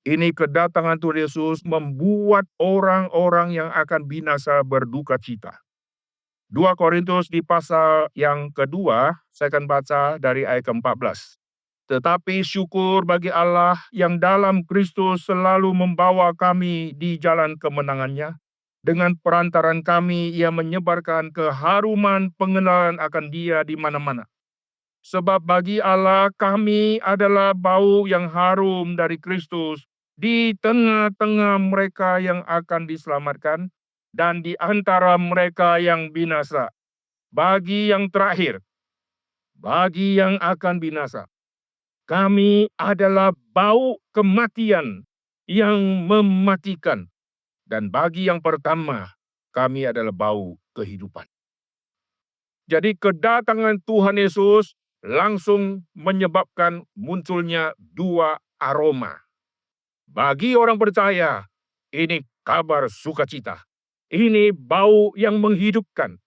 Ini kedatangan Tuhan Yesus membuat orang-orang yang akan binasa berduka cita. 2 Korintus di pasal yang kedua, saya akan baca dari ayat ke-14. Tetapi syukur bagi Allah yang dalam Kristus selalu membawa kami di jalan kemenangannya. Dengan perantaran kami, Ia menyebarkan keharuman pengenalan akan Dia di mana-mana. Sebab bagi Allah kami adalah bau yang harum dari Kristus di tengah-tengah mereka yang akan diselamatkan dan di antara mereka yang binasa. Bagi yang terakhir, bagi yang akan binasa, kami adalah bau kematian yang mematikan. Dan bagi yang pertama, kami adalah bau kehidupan. Jadi kedatangan Tuhan Yesus langsung menyebabkan munculnya 2 aroma. Bagi orang percaya, ini kabar sukacita. Ini bau yang menghidupkan.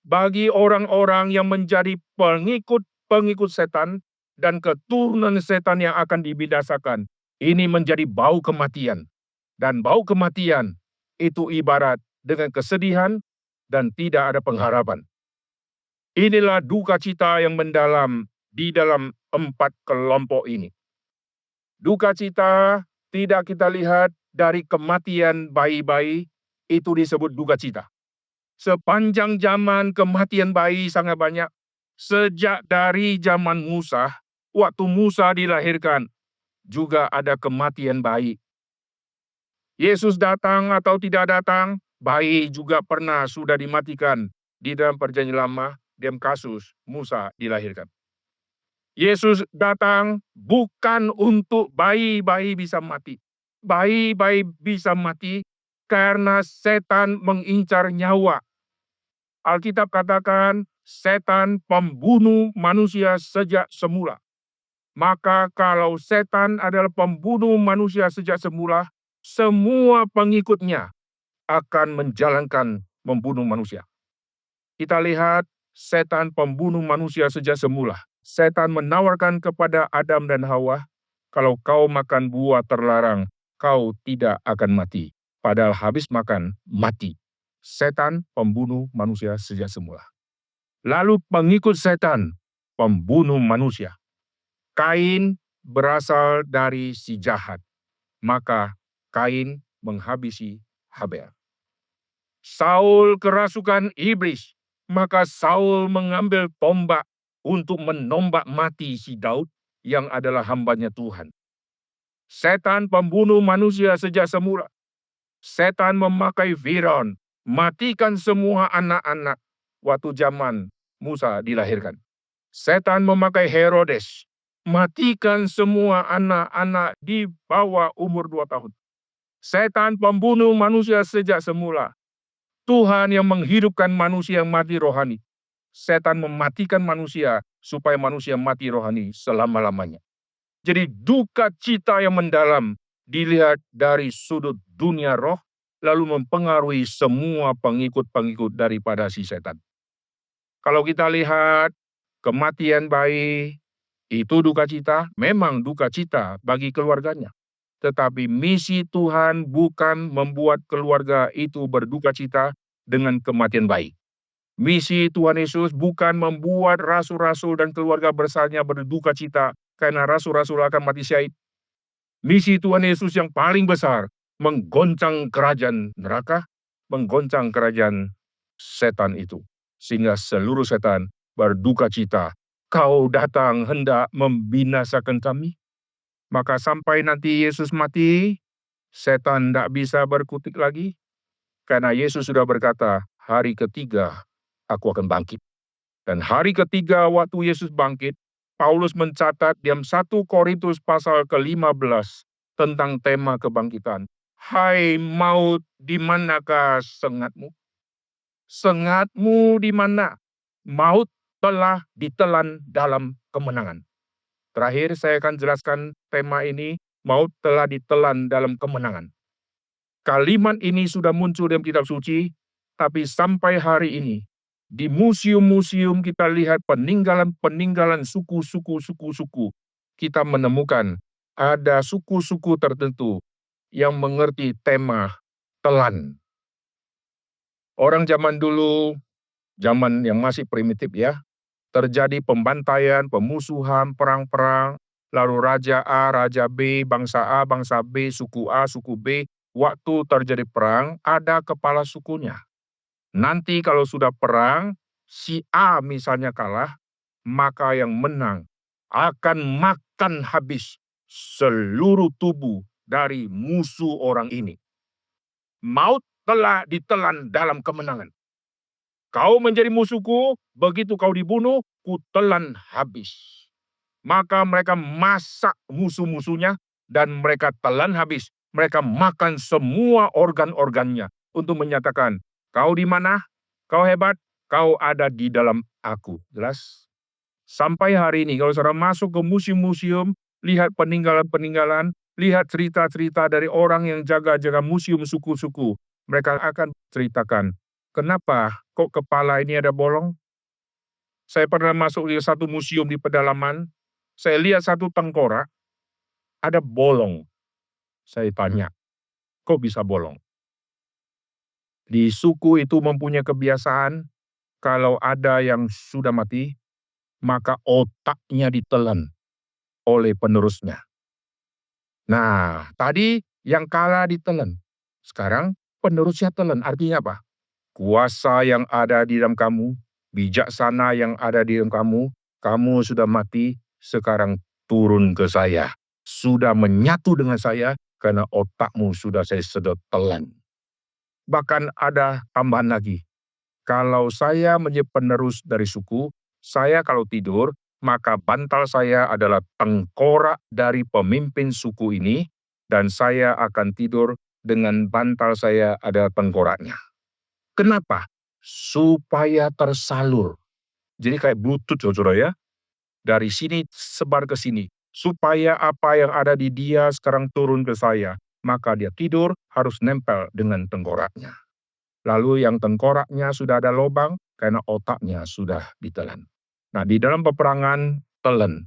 Bagi orang-orang yang menjadi pengikut setan dan keturunan setan yang akan dibinasakan, ini menjadi bau kematian. Dan bau kematian itu ibarat dengan kesedihan dan tidak ada pengharapan. Inilah duka cita yang mendalam di dalam 4 kelompok ini. Duka cita tidak kita lihat dari kematian bayi-bayi, itu disebut duka cita. Sepanjang zaman kematian bayi sangat banyak. Sejak dari zaman Musa, waktu Musa dilahirkan, juga ada kematian bayi. Yesus datang atau tidak datang, bayi juga pernah sudah dimatikan di dalam Perjanjian Lama, dalam kasus Musa dilahirkan. Yesus datang bukan untuk bayi-bayi bisa mati. Bayi-bayi bisa mati karena setan mengincar nyawa. Alkitab katakan setan pembunuh manusia sejak semula. Maka kalau setan adalah pembunuh manusia sejak semula, semua pengikutnya akan menjalankan membunuh manusia. Kita lihat setan pembunuh manusia sejak semula. Setan menawarkan kepada Adam dan Hawa, kalau kau makan buah terlarang, kau tidak akan mati. Padahal habis makan, mati. Setan pembunuh manusia sejak semula. Lalu pengikut setan, pembunuh manusia. Kain berasal dari si jahat. Maka Kain menghabisi Habel. Saul kerasukan iblis. Maka Saul mengambil tombak untuk menombak mati si Daud yang adalah hambanya Tuhan. Setan pembunuh manusia sejak semula. Setan memakai Firaun, matikan semua anak-anak waktu zaman Musa dilahirkan. Setan memakai Herodes, matikan semua anak-anak di bawah umur 2 tahun. Setan pembunuh manusia sejak semula. Tuhan yang menghidupkan manusia yang mati rohani. Setan mematikan manusia supaya manusia mati rohani selama-lamanya. Jadi duka cita yang mendalam dilihat dari sudut dunia roh, lalu mempengaruhi semua pengikut-pengikut daripada si setan. Kalau kita lihat kematian bayi, itu duka cita, memang duka cita bagi keluarganya. Tetapi misi Tuhan bukan membuat keluarga itu berduka cita dengan kematian bayi. Misi Tuhan Yesus bukan membuat rasul-rasul dan keluarga besarnya berduka cita karena rasul-rasul akan mati syahid. Misi Tuhan Yesus yang paling besar, menggoncang kerajaan neraka, menggoncang kerajaan setan itu. Sehingga seluruh setan berduka cita. Kau datang hendak membinasakan kami? Maka sampai nanti Yesus mati, setan tidak bisa berkutik lagi. Karena Yesus sudah berkata, hari ketiga aku akan bangkit. Dan hari ketiga waktu Yesus bangkit, Paulus mencatat dalam 1 Korintus pasal ke-15 tentang tema kebangkitan. Hai maut, di manakah sengatmu? Sengatmu di mana? Maut telah ditelan dalam kemenangan. Terakhir saya akan jelaskan tema ini, maut telah ditelan dalam kemenangan. Kalimat ini sudah muncul dalam kitab suci, tapi sampai hari ini, di museum-museum kita lihat peninggalan-peninggalan suku-suku. Kita menemukan ada suku-suku tertentu yang mengerti tema telan. Orang zaman dulu, zaman yang masih primitif ya, terjadi pembantaian, pemusuhan, perang-perang, lalu Raja A, Raja B, bangsa B, suku B, waktu terjadi perang, ada kepala sukunya. Nanti kalau sudah perang, si A misalnya kalah, maka yang menang akan makan habis seluruh tubuh dari musuh orang ini. Maut telah ditelan dalam kemenangan. Kau menjadi musuhku, begitu kau dibunuh, kutelan habis. Maka mereka masak musuh-musuhnya dan mereka telan habis. Mereka makan semua organ-organnya untuk menyatakan, kau di mana? Kau hebat, kau ada di dalam aku. Jelas? Sampai hari ini, kalau saudara masuk ke museum-museum, lihat peninggalan-peninggalan, lihat cerita-cerita dari orang yang jaga-jaga museum suku-suku, mereka akan ceritakan, kenapa kok kepala ini ada bolong? Saya pernah masuk di satu museum di pedalaman, saya lihat satu tengkorak, ada bolong. Saya tanya, kok bisa bolong? Di suku itu mempunyai kebiasaan, kalau ada yang sudah mati, maka otaknya ditelan oleh penerusnya. Nah, tadi yang kalah ditelan. Sekarang penerusnya telan. Artinya apa? Kuasa yang ada di dalam kamu, bijaksana yang ada di dalam kamu sudah mati, sekarang turun ke saya. Sudah menyatu dengan saya, karena otakmu sudah saya sedot telan. Bahkan ada tambahan lagi. Kalau saya menjadi penerus dari suku, saya kalau tidur, maka bantal saya adalah tengkorak dari pemimpin suku ini, dan saya akan tidur dengan bantal saya ada tengkoraknya. Kenapa? Supaya tersalur. Jadi kayak bluetooth, saudara ya. Dari sini sebar ke sini. Supaya apa yang ada di dia sekarang turun ke saya. Maka dia tidur harus nempel dengan tengkoraknya. Lalu yang tengkoraknya sudah ada lubang karena otaknya sudah ditelan. Nah, di dalam peperangan telan.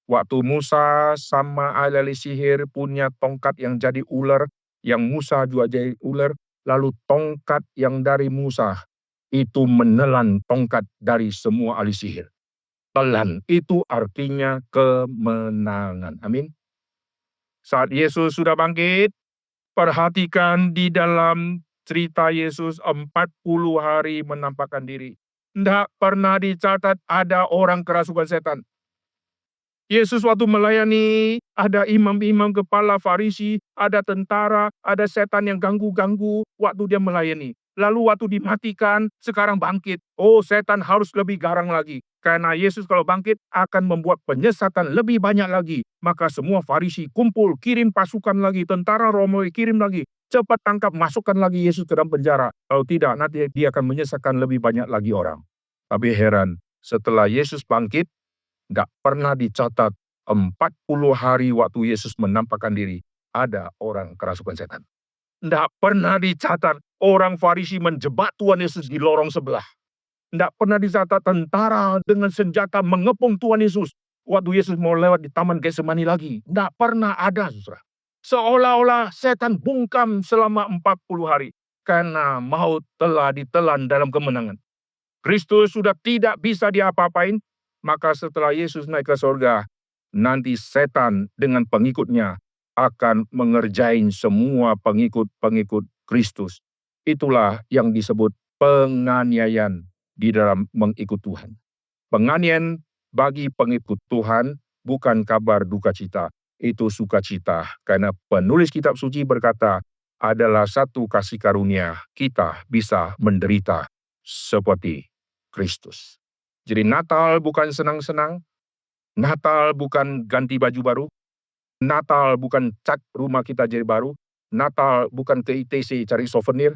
Waktu Musa sama ahli sihir punya tongkat yang jadi ular, yang Musa juga jadi ular, lalu tongkat yang dari Musa itu menelan tongkat dari semua ahli sihir. Telan itu artinya kemenangan. Amin. Saat Yesus sudah bangkit, perhatikan di dalam cerita Yesus 40 hari menampakkan diri. Tidak pernah dicatat ada orang kerasukan setan. Yesus waktu melayani, ada imam-imam kepala Farisi, ada tentara, ada setan yang ganggu-ganggu waktu dia melayani. Lalu waktu dimatikan, sekarang bangkit. Oh, setan harus lebih garang lagi. Karena Yesus kalau bangkit akan membuat penyesatan lebih banyak lagi. Maka semua Farisi kumpul, kirim pasukan lagi, tentara Romawi kirim lagi. Cepat tangkap, masukkan lagi Yesus ke dalam penjara. Kalau tidak, nanti dia akan menyesatkan lebih banyak lagi orang. Tapi heran, setelah Yesus bangkit, tidak pernah dicatat 40 hari waktu Yesus menampakkan diri, ada orang kerasukan setan. Tidak pernah dicatat orang Farisi menjebak Tuhan Yesus di lorong sebelah. Tidak pernah dicatat tentara dengan senjata mengepung Tuhan Yesus waktu Yesus mau lewat di Taman Getsemani lagi. Tidak pernah ada, saudara. Seolah-olah setan bungkam selama 40 hari. Karena maut telah ditelan dalam kemenangan. Kristus sudah tidak bisa diapa-apain, maka setelah Yesus naik ke sorga, nanti setan dengan pengikutnya akan mengerjain semua pengikut-pengikut Kristus. Itulah yang disebut penganiayaan di dalam mengikut Tuhan. Penganiayaan bagi pengikut Tuhan bukan kabar duka cita, itu sukacita. Karena penulis kitab suci berkata, adalah satu kasih karunia kita bisa menderita seperti Kristus. Jadi Natal bukan senang-senang, Natal bukan ganti baju baru, Natal bukan cat rumah kita jadi baru, Natal bukan ke ITC cari souvenir,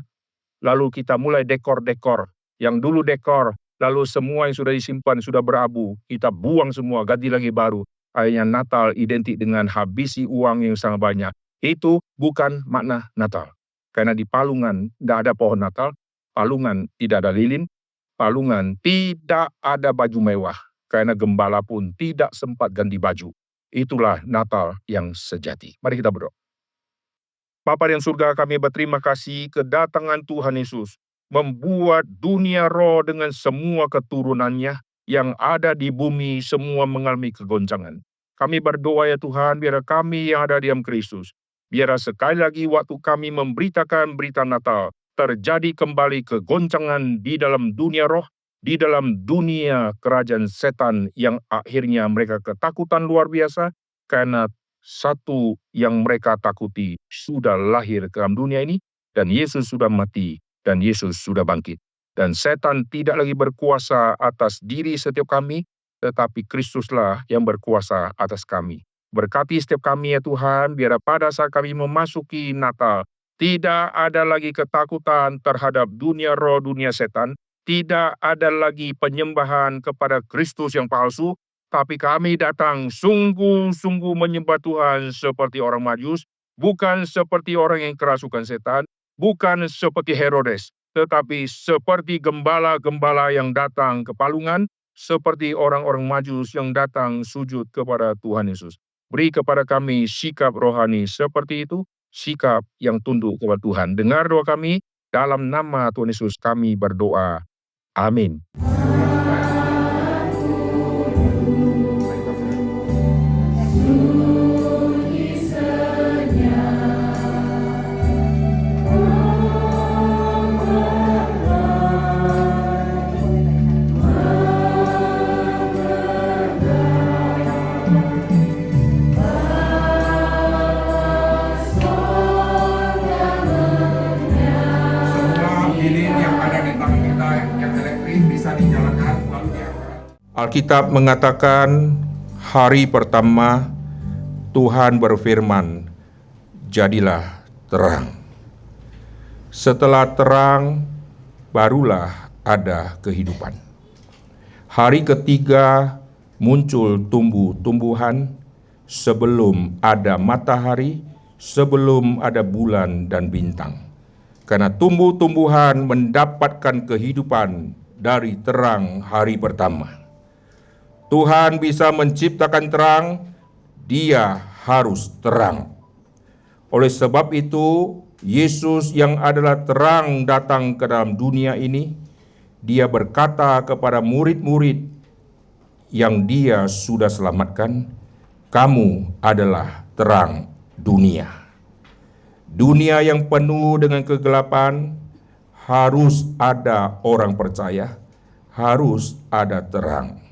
lalu kita mulai dekor-dekor. Yang dulu dekor, lalu semua yang sudah disimpan sudah berabu, kita buang semua, ganti lagi baru. Akhirnya Natal identik dengan habisi uang yang sangat banyak. Itu bukan makna Natal. Karena di Palungan tidak ada pohon Natal, Palungan tidak ada lilin, Palungan tidak ada baju mewah, karena gembala pun tidak sempat ganti baju. Itulah Natal yang sejati. Mari kita berdoa. Bapa yang surga, kami berterima kasih kedatangan Tuhan Yesus membuat dunia roh dengan semua keturunannya yang ada di bumi semua mengalami kegoncangan. Kami berdoa ya Tuhan, biar kami yang ada di dalam Kristus, biar sekali lagi waktu kami memberitakan berita Natal, terjadi kembali kegoncangan di dalam dunia roh, di dalam dunia kerajaan setan yang akhirnya mereka ketakutan luar biasa, karena satu yang mereka takuti sudah lahir ke dalam dunia ini, dan Yesus sudah mati, dan Yesus sudah bangkit. Dan setan tidak lagi berkuasa atas diri setiap kami, tetapi Kristuslah yang berkuasa atas kami. Berkati setiap kami ya Tuhan, biar pada saat kami memasuki Natal, tidak ada lagi ketakutan terhadap dunia roh, dunia setan, tidak ada lagi penyembahan kepada Kristus yang palsu, tapi kami datang sungguh-sungguh menyembah Tuhan seperti orang Majus, bukan seperti orang yang kerasukan setan, bukan seperti Herodes, tetapi seperti gembala-gembala yang datang ke palungan, seperti orang-orang Majus yang datang sujud kepada Tuhan Yesus. Beri kepada kami sikap rohani seperti itu, sikap yang tunduk kepada Tuhan. Dengar doa kami, dalam nama Tuhan Yesus kami berdoa. Amin. Alkitab mengatakan hari pertama Tuhan berfirman, jadilah terang. Setelah terang, barulah ada kehidupan. Hari ketiga muncul tumbuh-tumbuhan sebelum ada matahari, sebelum ada bulan dan bintang. Karena tumbuh-tumbuhan mendapatkan kehidupan dari terang hari pertama. Tuhan bisa menciptakan terang, Dia harus terang. Oleh sebab itu, Yesus yang adalah terang datang ke dalam dunia ini. Dia berkata kepada murid-murid yang Dia sudah selamatkan, "Kamu adalah terang dunia." Dunia yang penuh dengan kegelapan, harus ada orang percaya, harus ada terang.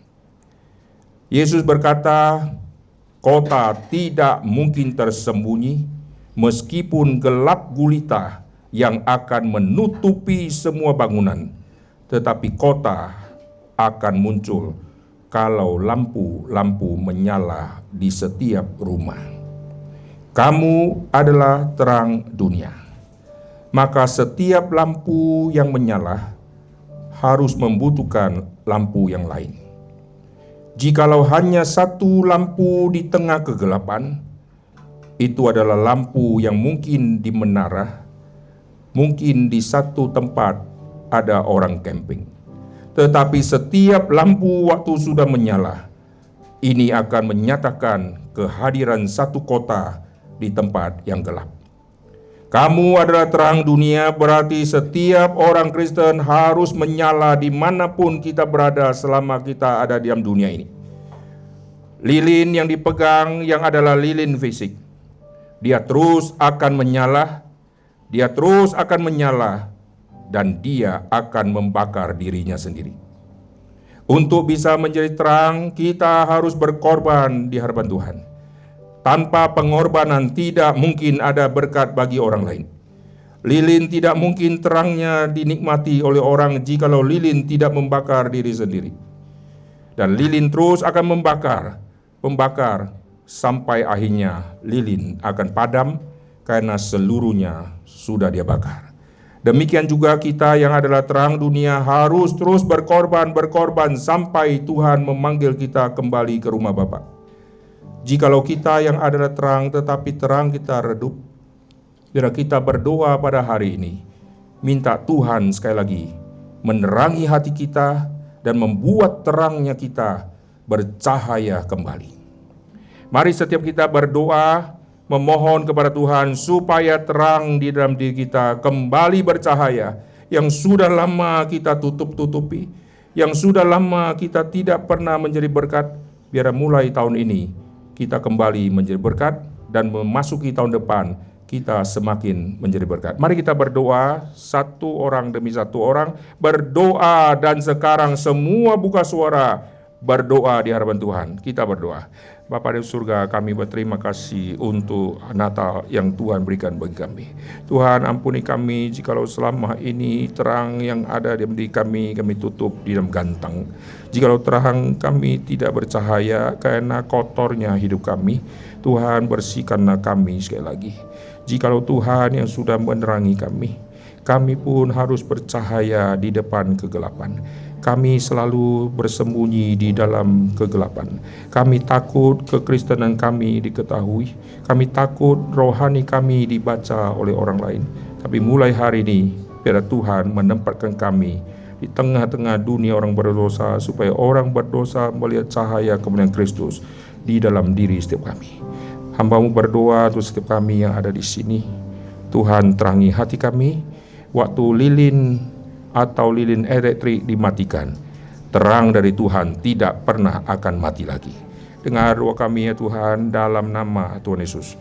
Yesus berkata, kota tidak mungkin tersembunyi meskipun gelap gulita yang akan menutupi semua bangunan, tetapi kota akan muncul kalau lampu-lampu menyala di setiap rumah. Kamu adalah terang dunia. Maka setiap lampu yang menyala harus membutuhkan lampu yang lain. Jikalau hanya satu lampu di tengah kegelapan, itu adalah lampu yang mungkin di menara, mungkin di satu tempat ada orang camping. Tetapi setiap lampu waktu sudah menyala, ini akan menyatakan kehadiran satu kota di tempat yang gelap. Kamu adalah terang dunia, berarti setiap orang Kristen harus menyala dimanapun kita berada selama kita ada di dalam dunia ini. Lilin yang dipegang yang adalah lilin fisik, dia terus akan menyala, dan dia akan membakar dirinya sendiri. Untuk bisa menjadi terang, kita harus berkorban di hadapan Tuhan. Tanpa pengorbanan tidak mungkin ada berkat bagi orang lain. Lilin tidak mungkin terangnya dinikmati oleh orang jikalau lilin tidak membakar diri sendiri. Dan lilin terus akan membakar sampai akhirnya lilin akan padam karena seluruhnya sudah dia bakar. Demikian juga kita yang adalah terang dunia harus terus berkorban sampai Tuhan memanggil kita kembali ke rumah Bapa. Jikalau kita yang adalah terang tetapi terang kita redup, biar kita berdoa pada hari ini, minta Tuhan sekali lagi menerangi hati kita dan membuat terangnya kita bercahaya kembali.
Mari setiap kita berdoa, memohon kepada Tuhan supaya terang di dalam diri kita kembali bercahaya, yang sudah lama kita tutup-tutupi, yang sudah lama kita tidak pernah menjadi berkat. Biar mulai tahun ini kita kembali menjadi berkat, dan memasuki tahun depan kita semakin menjadi berkat. Mari kita berdoa satu orang demi satu orang, berdoa, dan sekarang semua buka suara berdoa di hadapan Tuhan. Kita berdoa. Bapa di surga, kami berterima kasih untuk Natal yang Tuhan berikan bagi kami. Tuhan, ampuni kami jikalau selama ini terang yang ada di diri kami tutup di dalam gantang. Jikalau terang kami tidak bercahaya karena kotornya hidup kami, Tuhan bersihkanlah kami sekali lagi. Jikalau Tuhan yang sudah menerangi kami pun harus bercahaya di depan kegelapan. Kami selalu bersembunyi di dalam kegelapan. Kami takut kekristenan kami diketahui. Kami takut rohani kami dibaca oleh orang lain. Tapi mulai hari ini, biar Tuhan menempatkan kami di tengah-tengah dunia orang berdosa, supaya orang berdosa melihat cahaya kemuliaan Kristus di dalam diri setiap kami. Hamba-Mu berdoa untuk setiap kami yang ada di sini. Tuhan, terangi hati kami. Waktu lilin atau lilin elektrik dimatikan, terang dari Tuhan tidak pernah akan mati lagi. Dengar doa kami ya Tuhan, dalam nama Tuhan Yesus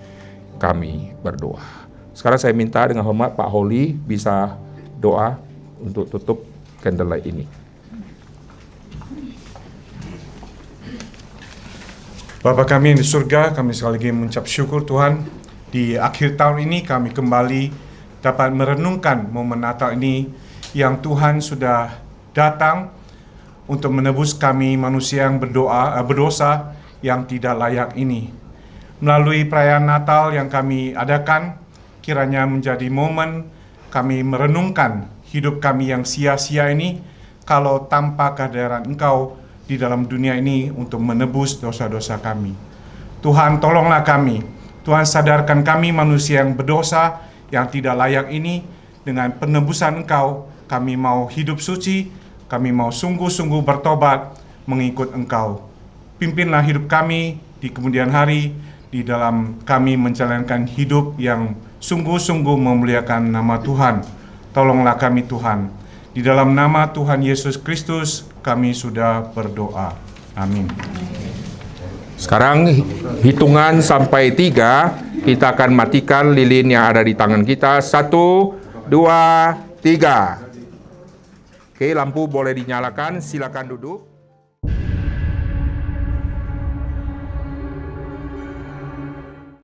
kami berdoa. Sekarang saya minta dengan hormat Pak Holly bisa doa untuk tutup candlelight ini.
Bapa kami yang di surga, kami sekali lagi mengucap syukur Tuhan. Di akhir tahun ini kami kembali dapat merenungkan momen Natal ini, yang Tuhan sudah datang untuk menebus kami manusia yang berdosa yang tidak layak ini. Melalui perayaan Natal yang kami adakan, kiranya menjadi momen kami merenungkan hidup kami yang sia-sia ini, kalau tanpa kehadiran Engkau di dalam dunia ini untuk menebus dosa-dosa kami. Tuhan, tolonglah kami. Tuhan, sadarkan kami manusia yang berdosa, yang tidak layak ini. Dengan penebusan Engkau, kami mau hidup suci, kami mau sungguh-sungguh bertobat mengikut Engkau. Pimpinlah hidup kami di kemudian hari, di dalam kami menjalankan hidup yang sungguh-sungguh memuliakan nama Tuhan. Tolonglah kami Tuhan. Di dalam nama Tuhan Yesus Kristus kami sudah berdoa. Amin.
Sekarang hitungan sampai 3, kita akan matikan lilin yang ada di tangan kita. 1, 2, 3. Oke, lampu boleh dinyalakan, silakan duduk.